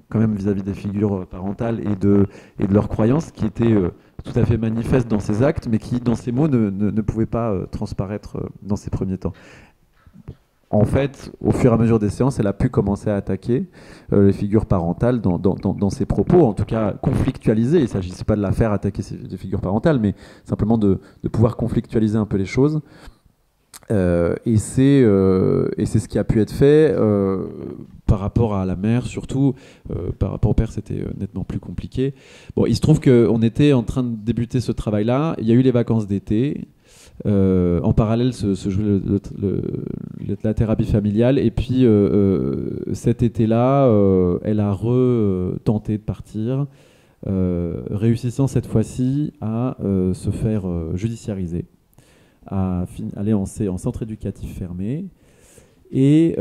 quand même vis-à-vis des figures parentales et de leurs croyances qui étaient tout à fait manifestes dans ses actes, mais qui, dans ses mots, ne pouvaient pas transparaître dans ses premiers temps. En fait, au fur et à mesure des séances, elle a pu commencer à attaquer les figures parentales dans ses propos, en tout cas conflictualiser. Il ne s'agissait pas de la faire attaquer des figures parentales, mais simplement de pouvoir conflictualiser un peu les choses. Et c'est ce qui a pu être fait par rapport à la mère, surtout. Par rapport au père, c'était nettement plus compliqué. Bon, il se trouve qu'on était en train de débuter ce travail-là. Il y a eu les vacances d'été. En parallèle se jouait la thérapie familiale. Et puis cet été-là, elle a tenté de partir, réussissant cette fois-ci à se faire judiciariser, à aller en centre éducatif fermé. Et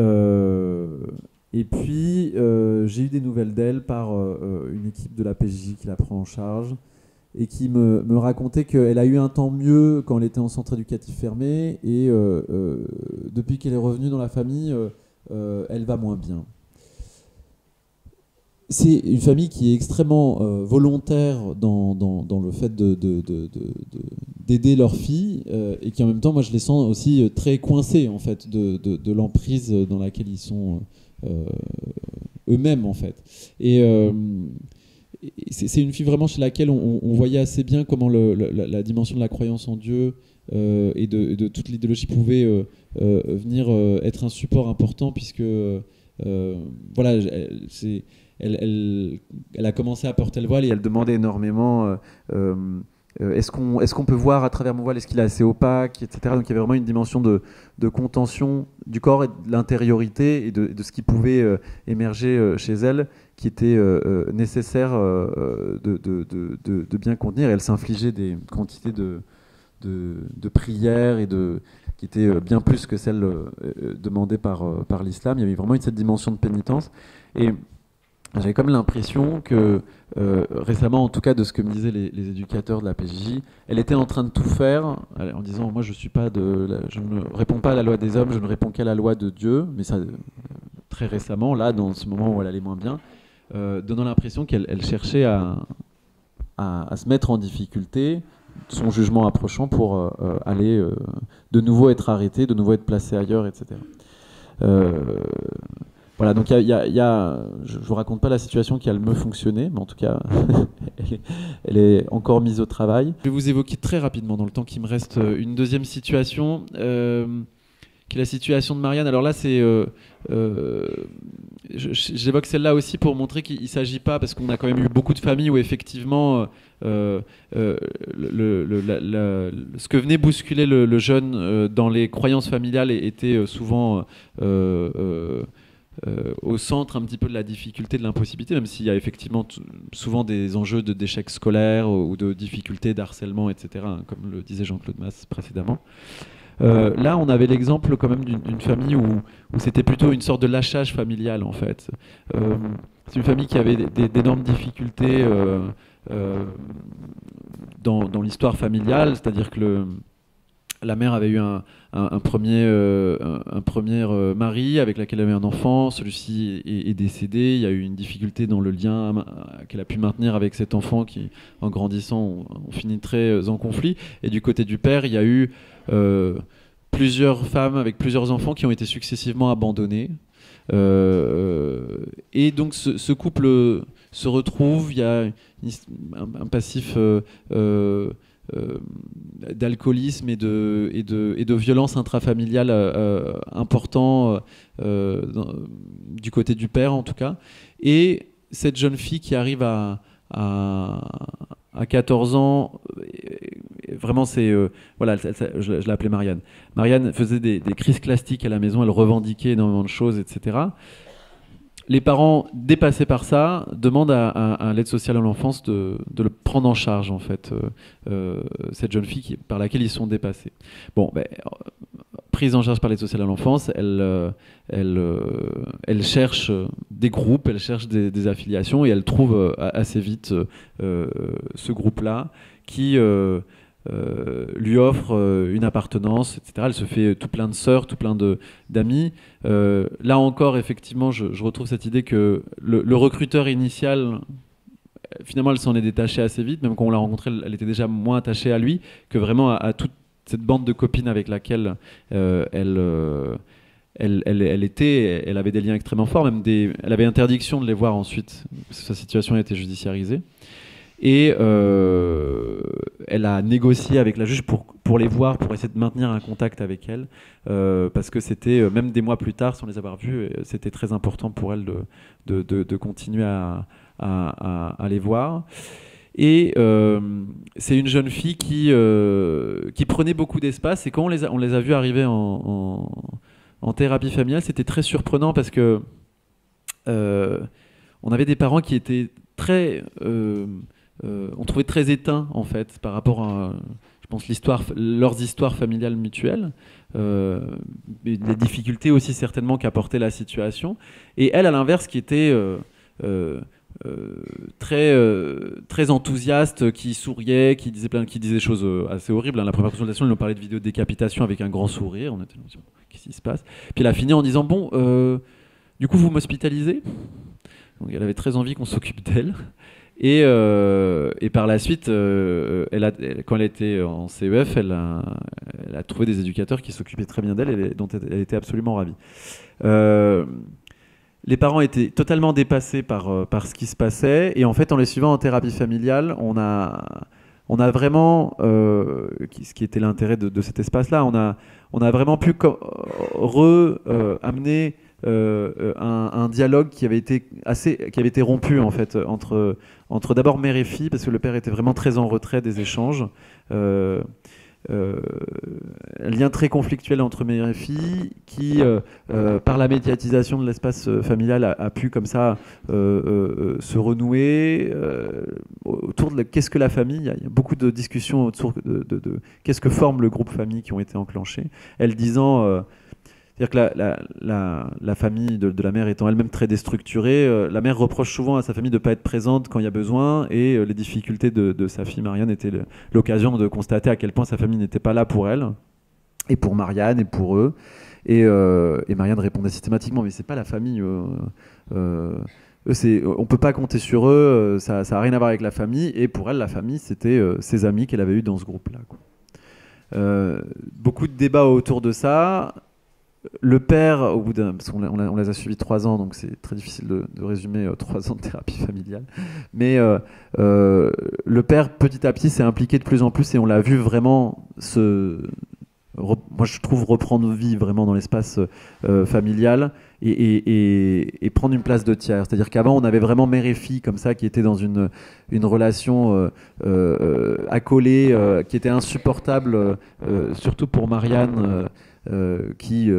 puis, j'ai eu des nouvelles d'elle par une équipe de la PJJ qui la prend en charge et qui me racontait qu'elle a eu un temps mieux quand elle était en centre éducatif fermé, et depuis qu'elle est revenue dans la famille, elle va moins bien. C'est une famille qui est extrêmement volontaire dans le fait d'aider leur fille, et qui en même temps, moi je les sens aussi très coincés en fait de l'emprise dans laquelle ils sont eux-mêmes en fait. Et c'est une fille vraiment chez laquelle on voyait assez bien comment la dimension de la croyance en Dieu et de toute l'idéologie pouvait venir être un support important, puisque voilà, elle a commencé à porter le voile et elle demandait énormément est-ce qu'on peut voir à travers mon voile, est-ce qu'il est assez opaque, etc. Donc il y avait vraiment une dimension de contention du corps et de l'intériorité et de ce qui pouvait émerger chez elle, qui était nécessaire de bien contenir. Et elle s'infligeait des quantités de prières qui étaient bien plus que celles demandées par l'islam. Il y avait vraiment cette dimension de pénitence. Et j'avais comme l'impression que récemment, en tout cas de ce que me disaient les éducateurs de la PJJ, elle était en train de tout faire en disant moi je ne réponds pas à la loi des hommes, je ne réponds qu'à la loi de Dieu, mais ça très récemment, là dans ce moment où elle allait moins bien, donnant l'impression qu'elle cherchait à se mettre en difficulté, son jugement approchant pour aller de nouveau être arrêtée, de nouveau être placée ailleurs, etc. Voilà, donc je ne vous raconte pas la situation qui a le mieux fonctionné, mais en tout cas, elle est encore mise au travail. Je vais vous évoquer très rapidement, dans le temps qui me reste, une deuxième situation, qui est la situation de Marianne. Alors là, j'évoque celle-là aussi pour montrer qu'il ne s'agit pas, parce qu'on a quand même eu beaucoup de familles où effectivement, ce que venait bousculer le jeune dans les croyances familiales était souvent au centre un petit peu de la difficulté, de l'impossibilité, même s'il y a effectivement souvent des enjeux d'échec scolaire ou de difficultés d'harcèlement, etc., hein, comme le disait Jean-Claude Masse précédemment. Là, on avait l'exemple quand même d'une famille où c'était plutôt une sorte de lâchage familial, en fait. C'est une famille qui avait d'énormes difficultés dans l'histoire familiale, c'est-à-dire que la mère avait eu un premier mari avec lequel elle avait un enfant. Celui-ci est décédé. Il y a eu une difficulté dans le lien qu'elle a pu maintenir avec cet enfant qui, en grandissant, ont fini très en conflit. Et du côté du père, il y a eu plusieurs femmes avec plusieurs enfants qui ont été successivement abandonnés. Et donc ce couple se retrouve. Il y a un passif d'alcoolisme et de violence intrafamiliale important du côté du père en tout cas, et cette jeune fille qui arrive à 14 ans, vraiment voilà, je l'appelais Marianne. Marianne faisait des crises classiques à la maison, elle revendiquait énormément de choses, etc. Les parents, dépassés par ça, demandent à l'aide sociale à l'enfance de le prendre en charge, en fait, cette jeune fille par laquelle ils sont dépassés. Bon, prise en charge par l'aide sociale à l'enfance, elle cherche des groupes, elle cherche des affiliations, et elle trouve assez vite ce groupe-là qui lui offre une appartenance, etc. Elle se fait tout plein de sœurs, tout plein d'amis. Là encore, effectivement, je retrouve cette idée que le recruteur initial, finalement, elle s'en est détachée assez vite. Même quand on l'a rencontrée, elle était déjà moins attachée à lui que vraiment à toute cette bande de copines avec laquelle elle avait des liens extrêmement forts. Elle avait interdiction de les voir ensuite, parce que sa situation a été judiciarisée. Et elle a négocié avec la juge pour les voir, pour essayer de maintenir un contact avec elle, parce que c'était, même des mois plus tard, sans les avoir vus, c'était très important pour elle de continuer à les voir. Et c'est une jeune fille qui prenait beaucoup d'espace, et quand on les a vus arriver en thérapie familiale, c'était très surprenant parce que on avait des parents qui étaient très... on trouvait très éteints en fait par rapport à, je pense, leurs histoires familiales mutuelles, les difficultés aussi certainement qu'apportait la situation. Et elle, à l'inverse, qui était très enthousiaste, qui souriait, qui disait des choses assez horribles. La première consultation, ils nous parlait de vidéos de décapitation avec un grand sourire. On était là, qu'est-ce qui se passe? Puis elle a fini en disant bon, du coup, vous m'hospitalisez? Donc elle avait très envie qu'on s'occupe d'elle. Et par la suite, quand elle était en CEF, elle a trouvé des éducateurs qui s'occupaient très bien d'elle et dont elle était absolument ravie. Les parents étaient totalement dépassés par ce qui se passait, et en fait, en les suivant en thérapie familiale, on a vraiment, ce qui était l'intérêt de cet espace-là, on a vraiment pu amener un dialogue qui avait été rompu en fait entre d'abord mère et fille, parce que le père était vraiment très en retrait des échanges. Un lien très conflictuel entre mère et fille qui, par la médiatisation de l'espace familial, a pu comme ça se renouer autour de qu'est-ce que la famille. Il y a beaucoup de discussions autour de qu'est-ce que forme le groupe famille qui ont été enclenchées. Elle disant... c'est-à-dire que la famille de la mère étant elle-même très déstructurée, la mère reproche souvent à sa famille de ne pas être présente quand il y a besoin, et les difficultés de sa fille Marianne étaient l'occasion de constater à quel point sa famille n'était pas là pour elle, et pour Marianne, et pour eux. Et Marianne répondait systématiquement, mais c'est pas la famille, eux, on peut pas compter sur eux, ça n'a rien à voir avec la famille, et pour elle, la famille, c'était ses amis qu'elle avait eu dans ce groupe-là, quoi. Beaucoup de débats autour de ça. Le père, au bout parce qu'on les a suivis 3 ans, donc c'est très difficile de résumer 3 ans de thérapie familiale. Mais le père, petit à petit, s'est impliqué de plus en plus, et on l'a vu vraiment moi je trouve reprendre vie vraiment dans l'espace familial et prendre une place de tiers. C'est-à-dire qu'avant, on avait vraiment mère et fille comme ça qui étaient dans une relation accolée, qui était insupportable, surtout pour Marianne. Qui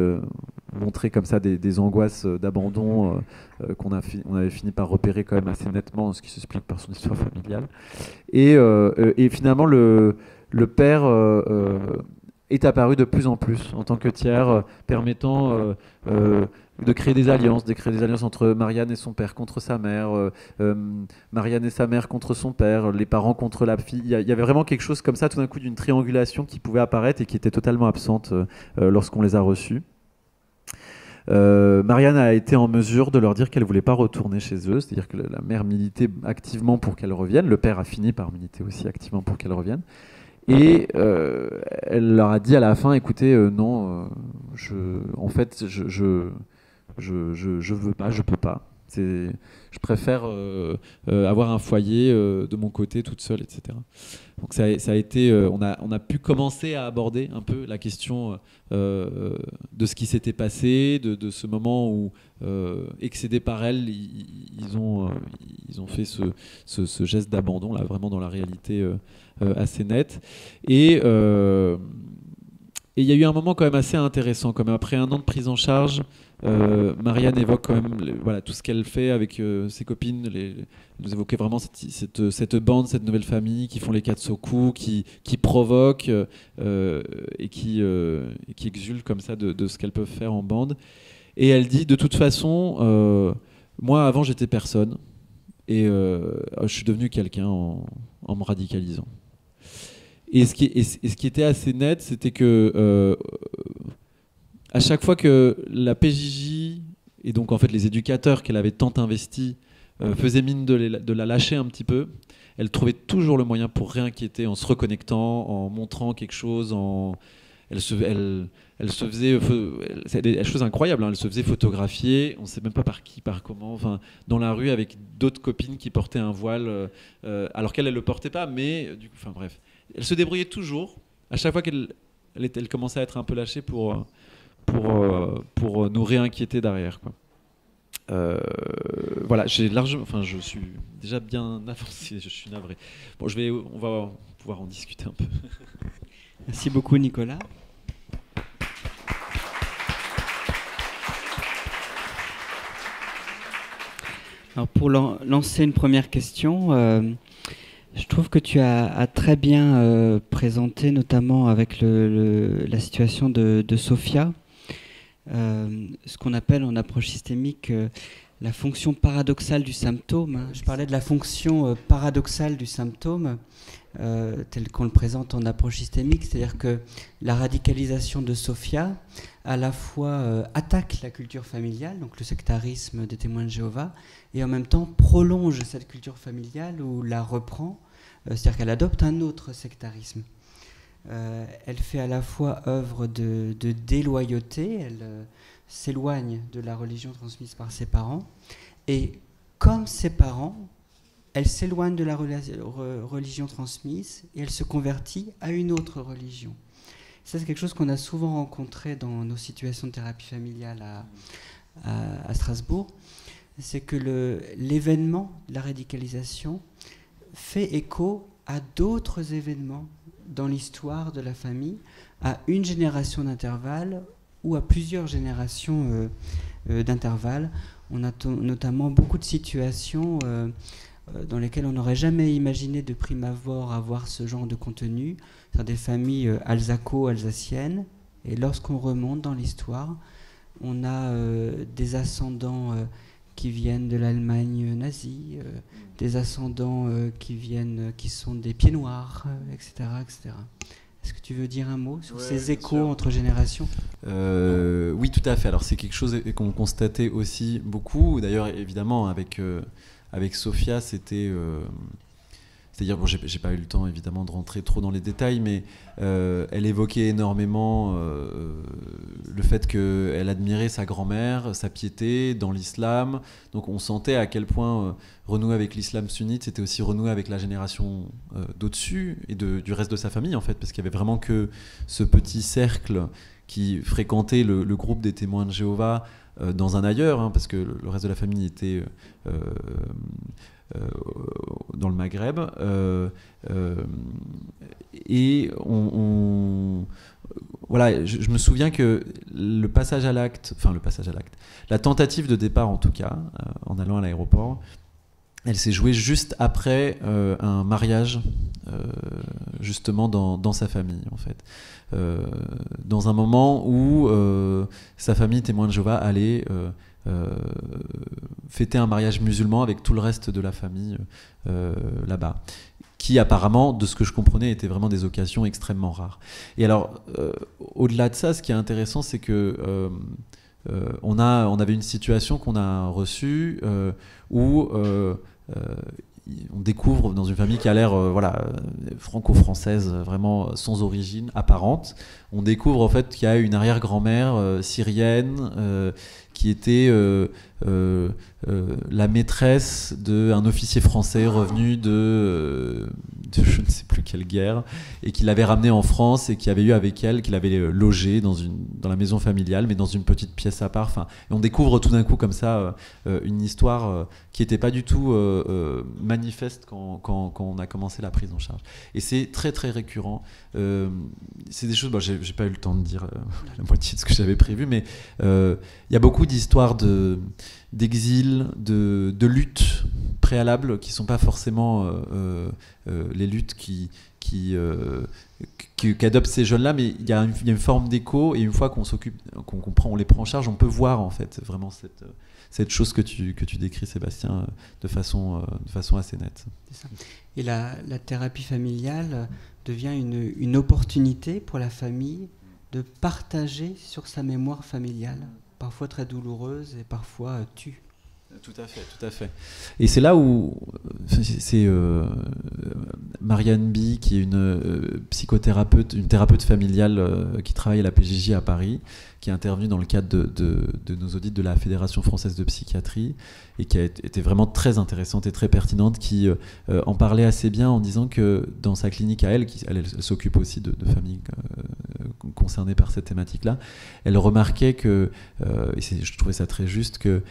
montrait comme ça des angoisses d'abandon qu'on avait fini par repérer quand même assez nettement, ce qui s'explique par son histoire familiale. Et finalement, le père est apparu de plus en plus en tant que tiers, permettant de créer des alliances entre Marianne et son père contre sa mère, Marianne et sa mère contre son père, les parents contre la fille. Il y avait vraiment quelque chose comme ça, tout d'un coup, d'une triangulation qui pouvait apparaître et qui était totalement absente lorsqu'on les a reçus. Marianne a été en mesure de leur dire qu'elle ne voulait pas retourner chez eux, c'est-à-dire que la mère militait activement pour qu'elle revienne, le père a fini par militer aussi activement pour qu'elle revienne. Et elle leur a dit à la fin, écoutez, non, en fait, je veux pas, je peux pas. Je préfère avoir un foyer de mon côté, toute seule, etc. Donc ça a été, on a pu commencer à aborder un peu la question de ce qui s'était passé, de ce moment où, excédés par elle, ils ont fait ce geste d'abandon, là, vraiment dans la réalité assez nette. Et il y a eu un moment quand même assez intéressant, quand même, après 1 an de prise en charge. Marianne évoque quand même voilà, tout ce qu'elle fait avec ses copines. Nous évoquait vraiment cette bande, cette nouvelle famille qui font les Katsoku, qui provoquent et qui exultent comme ça de ce qu'elles peuvent faire en bande. Et elle dit, de toute façon, moi avant j'étais personne et je suis devenu quelqu'un en me radicalisant. Et ce qui était assez net, c'était que à chaque fois que la PJJ, et donc en fait les éducateurs qu'elle avait tant investis, faisaient mine de la lâcher un petit peu, elle trouvait toujours le moyen pour réinquiéter en se reconnectant, en montrant quelque chose, elle se faisait... C'est des choses incroyables, hein. Elle se faisait photographier, on ne sait même pas par qui, par comment, enfin, dans la rue avec d'autres copines qui portaient un voile, alors qu'elle ne le portait pas, mais du coup, enfin bref. Elle se débrouillait toujours, à chaque fois qu'elle commençait à être un peu lâchée pour nous réinquiéter derrière, quoi. Voilà, je suis déjà bien avancé, je suis navré. Bon, on va pouvoir en discuter un peu. Merci beaucoup, Nicolas. Alors pour lancer une première question, je trouve que tu as très bien présenté, notamment avec la situation de Sophia, ce qu'on appelle en approche systémique la fonction paradoxale du symptôme. Je parlais de la fonction paradoxale du symptôme, tel qu'on le présente en approche systémique, c'est-à-dire que la radicalisation de Sophia à la fois attaque la culture familiale, donc le sectarisme des témoins de Jéhovah, et en même temps prolonge cette culture familiale ou la reprend, c'est-à-dire qu'elle adopte un autre sectarisme. Elle fait à la fois œuvre de déloyauté, elle s'éloigne de la religion transmise par ses parents, et comme ses parents, elle s'éloigne de la religion transmise et elle se convertit à une autre religion. Ça, c'est quelque chose qu'on a souvent rencontré dans nos situations de thérapie familiale à Strasbourg, c'est que l'événement de la radicalisation fait écho à d'autres événements dans l'histoire de la famille, à une génération d'intervalle ou à plusieurs générations d'intervalle. On a notamment beaucoup de situations dans lesquelles on n'aurait jamais imaginé de prime abord avoir ce genre de contenu, c'est des familles alsaco-alsaciennes, et lorsqu'on remonte dans l'histoire, on a des ascendants qui viennent de l'Allemagne nazie, des ascendants qui sont des pieds noirs, etc., etc. Est-ce que tu veux dire un mot sur ces échos entre générations ? Oui, tout à fait. Alors c'est quelque chose qu'on constatait aussi beaucoup. D'ailleurs, évidemment, avec Sophia, c'est-à-dire, bon, j'ai pas eu le temps évidemment de rentrer trop dans les détails, mais elle évoquait énormément le fait qu'elle admirait sa grand-mère, sa piété dans l'islam. Donc on sentait à quel point renouer avec l'islam sunnite, c'était aussi renouer avec la génération d'au-dessus et du reste de sa famille, en fait, parce qu'il y avait vraiment que ce petit cercle qui fréquentait le groupe des témoins de Jéhovah dans un ailleurs, hein, parce que le reste de la famille était dans le Maghreb, et voilà, je me souviens que le passage à l'acte, la tentative de départ en tout cas, en allant à l'aéroport, elle s'est jouée juste après un mariage, justement dans sa famille, en fait. Dans un moment où sa famille témoin de Jéhovah allait fêter un mariage musulman avec tout le reste de la famille là-bas, qui apparemment, de ce que je comprenais, étaient vraiment des occasions extrêmement rares. Et alors, au-delà de ça, ce qui est intéressant, c'est que on avait une situation qu'on a reçue où on découvre dans une famille qui a l'air franco-française, vraiment sans origine apparente, on découvre en fait qu'il y a une arrière-grand-mère syrienne qui était la maîtresse d'un officier français revenu de je ne sais plus quelle guerre, et qui l'avait ramenée en France et qui avait eu avec elle, qu'il avait logé dans la maison familiale, mais dans une petite pièce à part. Enfin, et on découvre tout d'un coup comme ça une histoire qui n'était pas du tout manifeste quand on a commencé la prise en charge. Et c'est très très récurrent. C'est des choses, j'ai pas eu le temps de dire la moitié de ce que j'avais prévu, mais il y a beaucoup d'histoires d'exil, de luttes préalables qui ne sont pas forcément les luttes qu'adoptent ces jeunes-là, mais il y a une forme d'écho, et une fois qu'on les prend en charge, on peut voir en fait vraiment cette chose que tu décris, Sébastien, de façon assez nette. C'est ça. Et la thérapie familiale devient une opportunité pour la famille de partager sur sa mémoire familiale, parfois très douloureuse et parfois tue. Tout à fait. Et c'est là où c'est Marianne Bi, qui est une psychothérapeute, une thérapeute familiale qui travaille à la PJJ à Paris, qui est intervenue dans le cadre de nos audits de la Fédération française de psychiatrie, et qui a été vraiment très intéressante et très pertinente, qui en parlait assez bien en disant que dans sa clinique à elle, elle s'occupe aussi de familles concernées par cette thématique-là, elle remarquait que, et je trouvais ça très juste, que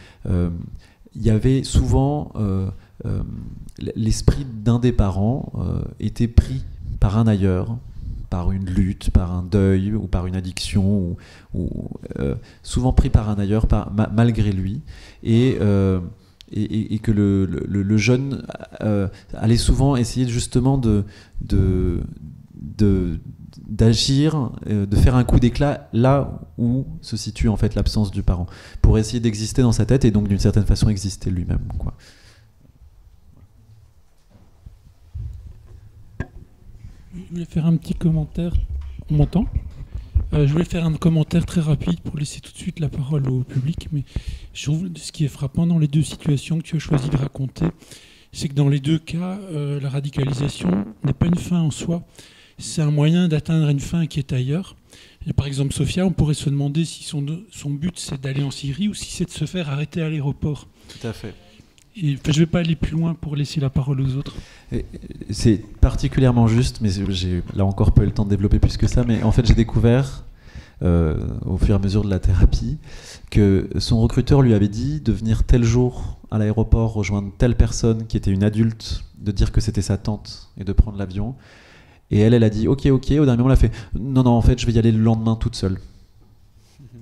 il y avait souvent l'esprit d'un des parents était pris par un ailleurs, par une lutte, par un deuil ou par une addiction, ou souvent pris par un ailleurs malgré lui, et que le jeune allait souvent essayer justement d'agir, de faire un coup d'éclat là où se situe en fait l'absence du parent, pour essayer d'exister dans sa tête et donc d'une certaine façon exister lui-même, quoi. Je voulais faire un petit commentaire. On m'entend ? Je voulais faire un commentaire très rapide pour laisser tout de suite la parole au public, mais je trouve ce qui est frappant dans les deux situations que tu as choisi de raconter, c'est que dans les deux cas, la radicalisation n'est pas une fin en soi. C'est un moyen d'atteindre une fin qui est ailleurs. Et par exemple, Sophia, on pourrait se demander si son but c'est d'aller en Syrie ou si c'est de se faire arrêter à l'aéroport. Tout à fait. Et, je ne vais pas aller plus loin pour laisser la parole aux autres. C'est particulièrement juste, mais j'ai là encore pas eu le temps de développer plus que ça, mais en fait j'ai découvert au fur et à mesure de la thérapie, que son recruteur lui avait dit de venir tel jour à l'aéroport rejoindre telle personne qui était une adulte, de dire que c'était sa tante et de prendre l'avion. Et elle a dit ok, au dernier moment elle a fait non, en fait je vais y aller le lendemain toute seule.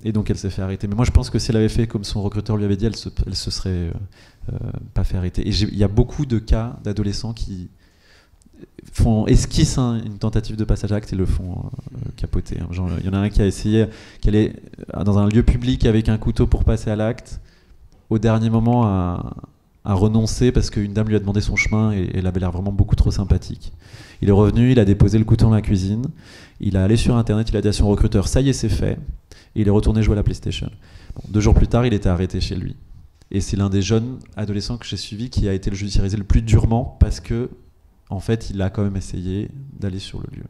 Et donc elle s'est fait arrêter. Mais moi je pense que si elle avait fait comme son recruteur lui avait dit, elle se serait pas fait arrêter. Et il y a beaucoup de cas d'adolescents qui esquissent une tentative de passage à l'acte et le font capoter. Genre, il y en a un qui a essayé, qui allait dans un lieu public avec un couteau pour passer à l'acte, au dernier moment a renoncé parce qu'une dame lui a demandé son chemin et elle avait l'air vraiment beaucoup trop sympathique. Il est revenu, il a déposé le couteau dans la cuisine, il a allé sur internet, il a dit à son recruteur ça y est c'est fait, et il est retourné jouer à la PlayStation. Bon, 2 jours plus tard il était arrêté chez lui. Et c'est l'un des jeunes adolescents que j'ai suivi qui a été le judiciarisé le plus durement parce que en fait il a quand même essayé d'aller sur le lieu.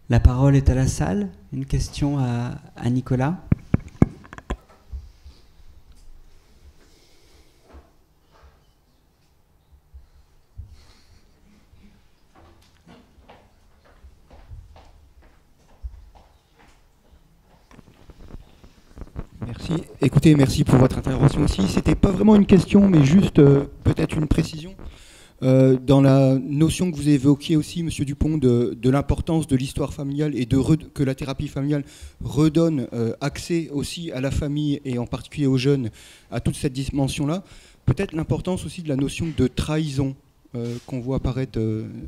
La parole est à la salle. Une question à Nicolas. Merci. Écoutez, merci pour votre intervention aussi. C'était pas vraiment une question, mais juste peut-être une précision. Dans la notion que vous évoquiez aussi, Monsieur Dupont, de l'importance de l'histoire familiale et que la thérapie familiale redonne accès aussi à la famille et en particulier aux jeunes à toute cette dimension-là, peut-être l'importance aussi de la notion de trahison qu'on voit apparaître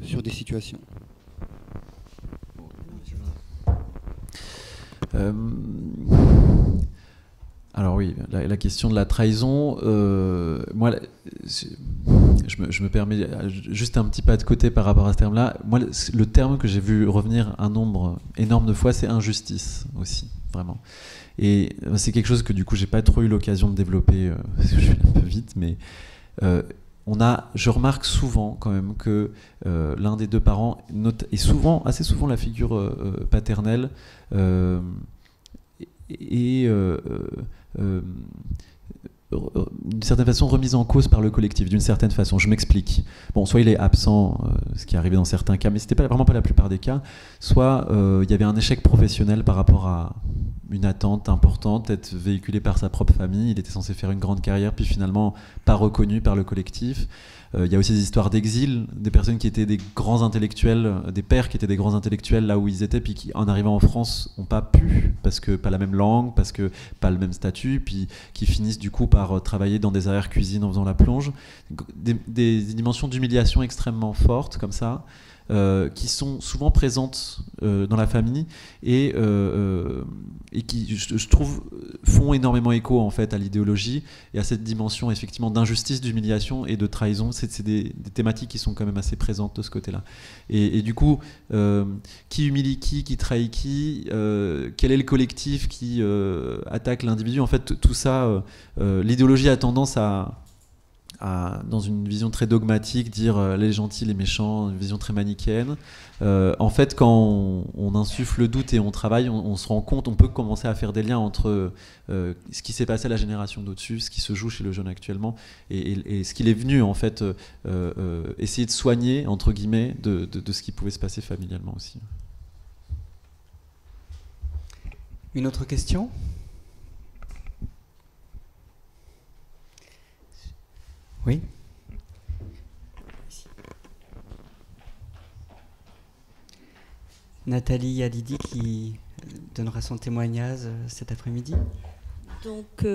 sur des situations. Alors oui, la question de la trahison, moi, je me permets juste un petit pas de côté par rapport à ce terme-là. Moi, le terme que j'ai vu revenir un nombre énorme de fois, c'est injustice aussi, vraiment. Et c'est quelque chose que du coup, j'ai pas trop eu l'occasion de développer, parce que je suis un peu vite, mais je remarque souvent quand même que l'un des deux parents, et assez souvent la figure paternelle, d'une certaine façon remise en cause par le collectif, d'une certaine façon. Je m'explique. Bon, soit il est absent, ce qui est arrivé dans certains cas, mais c'était vraiment pas la plupart des cas, soit il y avait un échec professionnel par rapport à une attente importante, être véhiculé par sa propre famille, il était censé faire une grande carrière, puis finalement pas reconnu par le collectif. Il y a aussi des histoires d'exil, des personnes qui étaient des grands intellectuels, des pères qui étaient des grands intellectuels là où ils étaient, puis qui en arrivant en France n'ont pas pu, parce que pas la même langue, parce que pas le même statut, puis qui finissent du coup par travailler dans des arrière-cuisines en faisant la plonge. Des dimensions d'humiliation extrêmement fortes comme ça, qui sont souvent présentes dans la famille et qui, je trouve, font énormément écho en fait à l'idéologie et à cette dimension effectivement d'injustice, d'humiliation et de trahison. C'est des thématiques qui sont quand même assez présentes de ce côté-là. Et du coup, qui humilie qui trahit qui, quel est le collectif qui attaque l'individu? En fait, tout ça, l'idéologie a tendance à dans une vision très dogmatique, dire les gentils, les méchants, une vision très manichéenne. En fait, quand on insuffle le doute et on travaille, on se rend compte, on peut commencer à faire des liens entre ce qui s'est passé à la génération d'au-dessus, ce qui se joue chez le jeune actuellement, et ce qu'il est venu en fait essayer de soigner, entre guillemets, de ce qui pouvait se passer familialement aussi. Une autre question ? Oui. Nathalie Yadidi qui donnera son témoignage cet après-midi. Donc,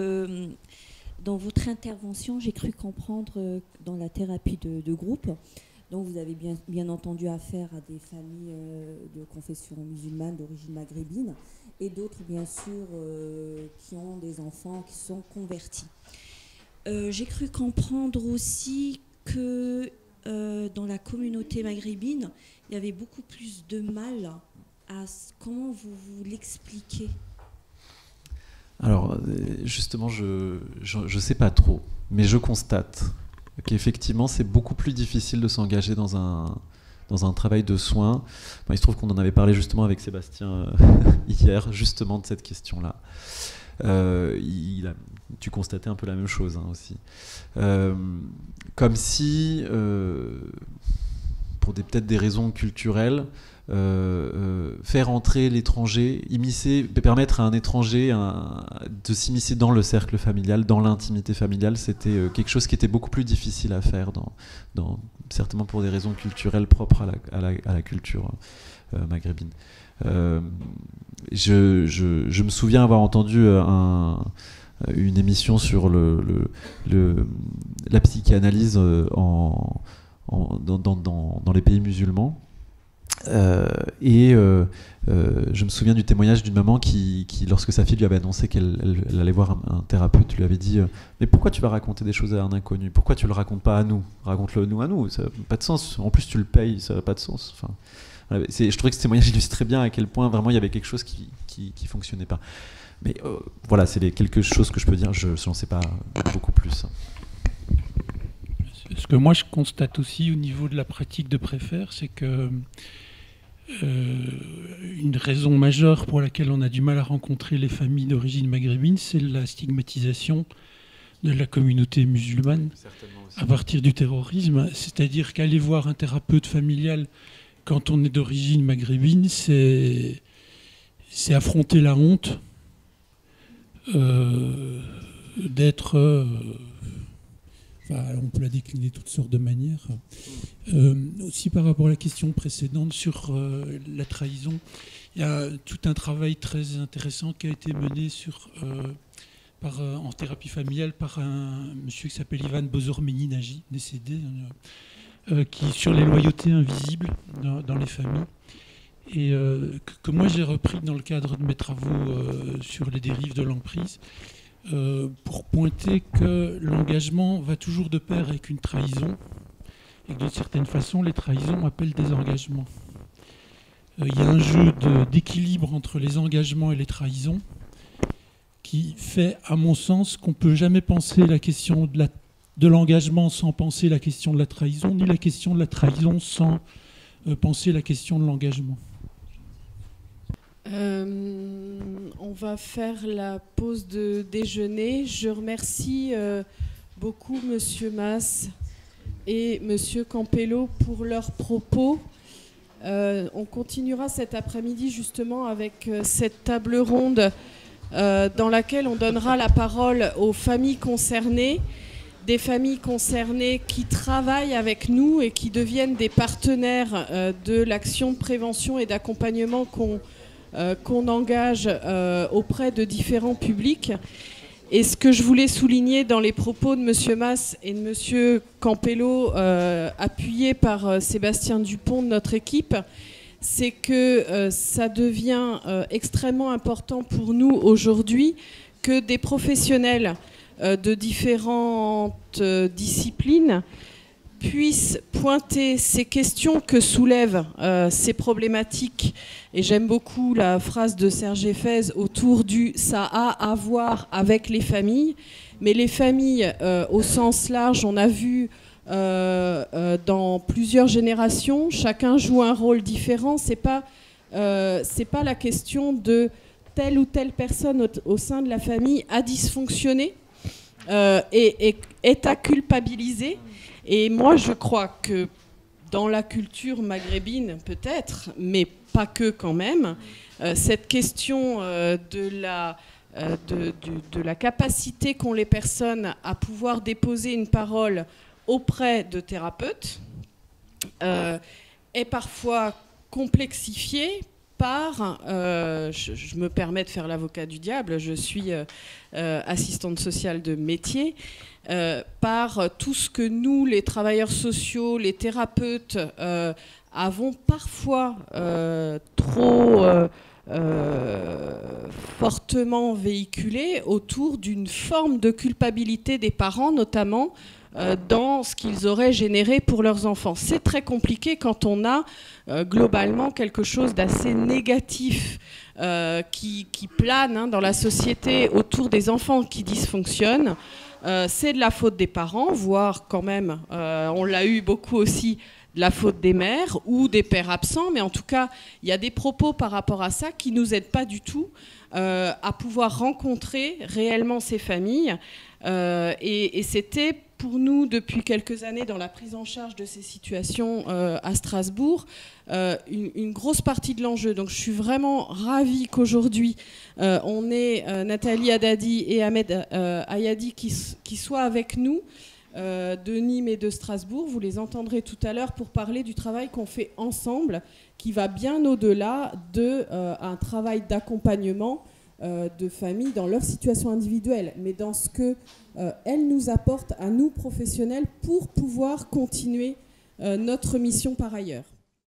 dans votre intervention, j'ai cru comprendre dans la thérapie de groupe, donc vous avez bien entendu affaire à des familles de confession musulmane d'origine maghrébine et d'autres, bien sûr, qui ont des enfants qui sont convertis. J'ai cru comprendre aussi que dans la communauté maghrébine, il y avait beaucoup plus de mal à... Comment vous l'expliquez ? Alors, justement, je sais pas trop, mais je constate qu'effectivement, c'est beaucoup plus difficile de s'engager dans un travail de soins. Bon, il se trouve qu'on en avait parlé justement avec Sébastien hier, justement de cette question-là. Tu constatais un peu la même chose hein, aussi. Comme si, pour peut-être des raisons culturelles, faire entrer l'étranger, permettre à un étranger de s'immiscer dans le cercle familial, dans l'intimité familiale, c'était quelque chose qui était beaucoup plus difficile à faire, certainement pour des raisons culturelles propres à la culture maghrébine. Je me souviens avoir entendu une émission sur la psychanalyse dans les pays musulmans. Je me souviens du témoignage d'une maman qui, lorsque sa fille lui avait annoncé qu'elle allait voir un thérapeute, lui avait dit mais pourquoi tu vas raconter des choses à un inconnu? Pourquoi tu le racontes pas à nous? Raconte-le nous à nous, ça n'a pas de sens. En plus tu le payes, ça n'a pas de sens. Enfin, je trouvais que ce témoignage illustre très bien à quel point vraiment il y avait quelque chose qui fonctionnait pas. Mais voilà, c'est quelque chose que je peux dire, je n'en sais pas beaucoup plus. Ce que moi je constate aussi au niveau de la pratique de préfère, c'est que une raison majeure pour laquelle on a du mal à rencontrer les familles d'origine maghrébine, c'est la stigmatisation de la communauté musulmane à partir du terrorisme. C'est-à-dire qu'aller voir un thérapeute familial quand on est d'origine maghrébine, c'est affronter la honte d'être... on peut la décliner de toutes sortes de manières. Aussi par rapport à la question précédente sur la trahison, il y a tout un travail très intéressant qui a été mené en thérapie familiale par un monsieur qui s'appelle Ivan Bozormeni-Nagy, décédé, qui sur les loyautés invisibles dans les familles, et que moi j'ai repris dans le cadre de mes travaux sur les dérives de l'emprise, pour pointer que l'engagement va toujours de pair avec une trahison, et que d'une certaine façon les trahisons appellent des engagements. Il y a un jeu d'équilibre entre les engagements et les trahisons qui fait, à mon sens, qu'on ne peut jamais penser la question de l'engagement sans penser la question de la trahison, ni la question de la trahison sans penser la question de l'engagement. On va faire la pause de déjeuner. Je remercie beaucoup Monsieur Mas et Monsieur Campello pour leurs propos. On continuera cet après-midi justement avec cette table ronde dans laquelle on donnera la parole aux familles concernées, des familles concernées qui travaillent avec nous et qui deviennent des partenaires de l'action de prévention et d'accompagnement qu'on engage auprès de différents publics. Et ce que je voulais souligner dans les propos de M. Mas et de M. Campello, appuyés par Sébastien Dupont de notre équipe, c'est que ça devient extrêmement important pour nous aujourd'hui que des professionnels de différentes disciplines puissent pointer ces questions que soulèvent ces problématiques. Et j'aime beaucoup la phrase de Serge Effez autour du « ça a à voir avec les familles ». Mais les familles, au sens large, on a vu dans plusieurs générations, chacun joue un rôle différent. C'est pas la question de telle ou telle personne au sein de la famille a dysfonctionné et est à culpabiliser. Et moi, je crois que dans la culture maghrébine, peut-être, mais pas que quand même, cette question de la capacité qu'ont les personnes à pouvoir déposer une parole auprès de thérapeutes est parfois complexifiée par, je me permets de faire l'avocat du diable, je suis assistante sociale de métier, par tout ce que nous, les travailleurs sociaux, les thérapeutes, avons parfois trop fortement véhiculé autour d'une forme de culpabilité des parents, notamment dans ce qu'ils auraient généré pour leurs enfants. C'est très compliqué quand on a globalement quelque chose d'assez négatif qui plane dans la société autour des enfants qui dysfonctionnent. C'est de la faute des parents, voire quand même, on l'a eu beaucoup aussi, de la faute des mères ou des pères absents, mais en tout cas, il y a des propos par rapport à ça qui ne nous aident pas du tout à pouvoir rencontrer réellement ces familles. Et c'était pour nous, depuis quelques années, dans la prise en charge de ces situations à Strasbourg, une grosse partie de l'enjeu. Donc je suis vraiment ravie qu'aujourd'hui, on ait Nathalie Haddadi et Ahmed Ayadi qui soient avec nous, de Nîmes et de Strasbourg. Vous les entendrez tout à l'heure pour parler du travail qu'on fait ensemble, qui va bien au-delà d'un travail d'accompagnement de familles dans leur situation individuelle, mais dans ce qu'elles nous apportent à nous professionnels pour pouvoir continuer notre mission par ailleurs.